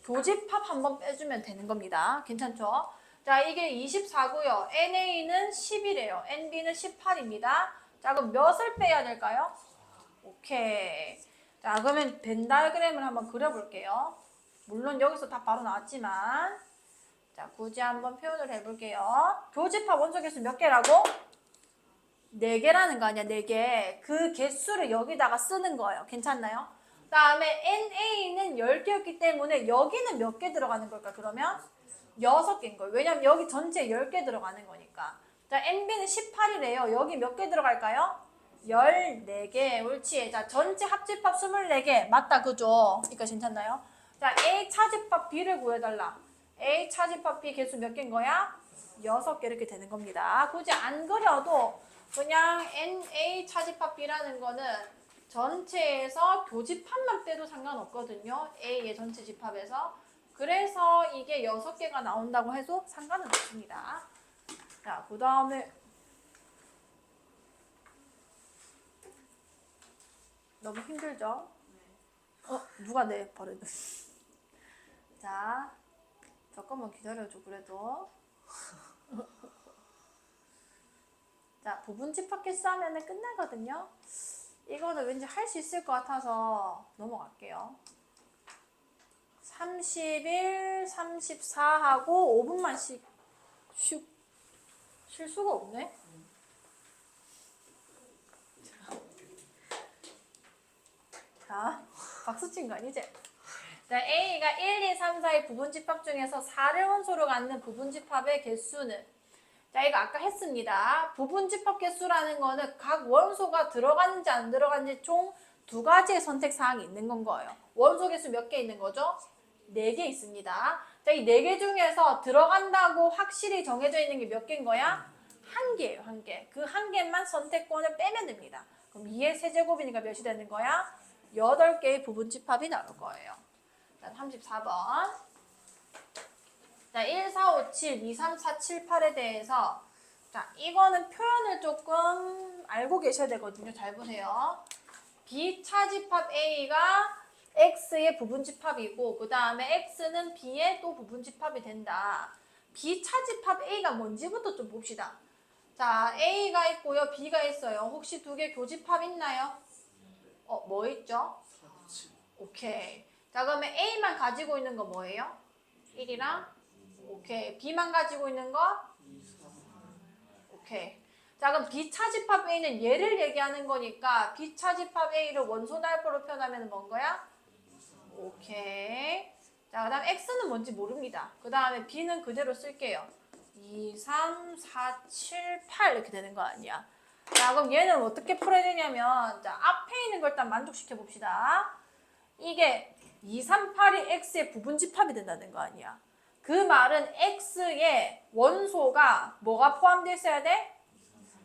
교집합 한번 빼주면 되는 겁니다. 괜찮죠? 자, 이게 24고요. NA는 10이래요. NB는 18입니다. 자, 그럼 몇을 빼야 될까요? 오케이. 자, 그러면 벤 다이어그램을 한번 그려볼게요. 물론 여기서 다 바로 나왔지만 자, 굳이 한번 표현을 해볼게요. 교집합 원소 개수 몇 개라고? 4개라는 거 아니야, 4개. 그 개수를 여기다가 쓰는 거예요. 괜찮나요? 그 다음에 NA는 10개였기 때문에 여기는 몇 개 들어가는 걸까, 그러면? 6개인 거예요. 왜냐면 여기 전체에 10개 들어가는 거니까. 자, NB는 18이래요. 여기 몇 개 들어갈까요? 14개. 옳지. 자, 전체 합집합 24개. 맞다, 그죠? 그러니까 괜찮나요? 자, A 차집합 B를 구해달라. A 차집합 B 개수 몇 개인 거야? 6개 이렇게 되는 겁니다. 굳이 안 그려도 그냥 NA 차집합 B라는 거는 전체에서 교집합만 빼도 상관없거든요. A의 전체 집합에서. 그래서 이게 6개가 나온다고 해도 상관은 없습니다. 자, 그 다음에 너무 힘들죠? 누가 내 버렸네. 자, 잠깐만 기다려줘, 그래도. 자, 부분 집합 개수 하면은 끝나거든요. 이거는 왠지 할 수 있을 것 같아서 넘어갈게요. 31, 34하고 5분만씩 쉴 수가 없네. 자, 박수 친 거 아니지? 자, A가 1, 2, 3, 4의 부분집합 중에서 4를 원소로 갖는 부분집합의 개수는, 자, 이거 아까 했습니다. 부분집합 개수라는 거는 각 원소가 들어갔는지 안 들어갔는지 총 2가지의 선택사항이 있는 건 거예요. 원소 개수 몇 개 있는 거죠? 4개 있습니다. 자, 이 4개 중에서 들어간다고 확실히 정해져 있는 게 몇 개인 거야? 1개예요, 1개. 그 1개만 선택권을 빼면 됩니다. 그럼 2의 세제곱이니까 몇이 되는 거야? 8개의 부분집합이 나올 거예요. 자, 34번. 자, 1, 4, 5, 7, 2, 3, 4, 7, 8에 대해서, 자, 이거는 표현을 조금 알고 계셔야 되거든요. 잘 보세요. B 차집합 A가 X의 부분집합이고, 그 다음에 X는 B의 또 부분집합이 된다. B 차집합 A가 뭔지부터 좀 봅시다. 자, A가 있고요, B가 있어요. 혹시 2개 교집합 있나요? 뭐 있죠? 오케이. 자, 그러면 A만 가지고 있는 거 뭐예요? 1이랑? 오케이. B만 가지고 있는 거? 오케이. 자, 그럼 B 차집합 A는 얘를 얘기하는 거니까 B 차집합 A를 원소 날포로 표현하면 뭔 거야? 오케이. 자, 그 다음 X는 뭔지 모릅니다. 그 다음에 B는 그대로 쓸게요. 2, 3, 4, 7, 8 이렇게 되는 거 아니야. 자, 그럼 얘는 어떻게 풀어야 되냐면, 자, 앞에 있는 걸 일단 만족시켜 봅시다. 이게 2, 3, 8이 X의 부분집합이 된다는 거 아니야. 그 말은 X의 원소가 뭐가 포함되어 있어야 돼?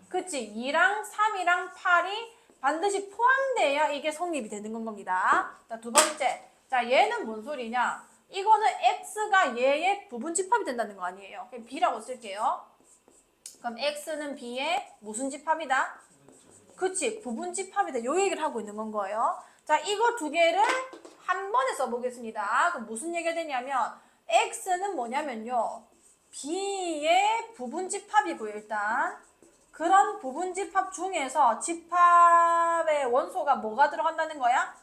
그치? 2랑 3이랑 8이 반드시 포함돼야 이게 성립이 되는 건 겁니다. 자, 2번째. 자, 얘는 뭔 소리냐? 이거는 X가 얘의 부분집합이 된다는 거 아니에요. 그럼 B라고 쓸게요. 그럼 X는 B의 무슨 집합이다? 그치? 부분집합이다. 요 얘기를 하고 있는 건 거예요. 자, 이거 2개를 한 번에 써보겠습니다. 그럼 무슨 얘기가 되냐면 X는 뭐냐면요. B의 부분집합이고요, 일단. 그런 부분집합 중에서 집합의 원소가 뭐가 들어간다는 거야?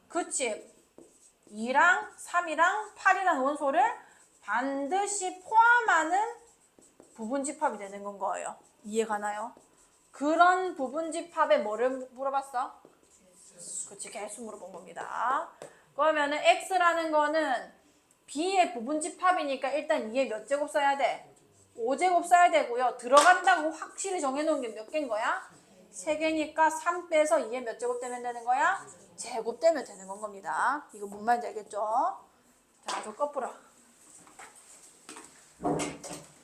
그치? 2랑 3이랑 8이라는 원소를 반드시 포함하는 부분집합이 되는 건 거예요. 이해가나요? 그런 부분집합에 뭐를 물어봤어? 그치, 개수 물어본 겁니다. 그러면은 X라는 거는 B의 부분집합이니까 일단 2에 몇 제곱 써야 돼? 5제곱 써야 되고요. 들어간다고 확실히 정해놓은 게 몇 개인 거야? 3개니까 3 빼서 2에 몇 제곱 되면 되는 거야? 제곱 되면 되는 건 겁니다. 이거 뭔 말인지 알겠죠? 자, 저 거꾸로.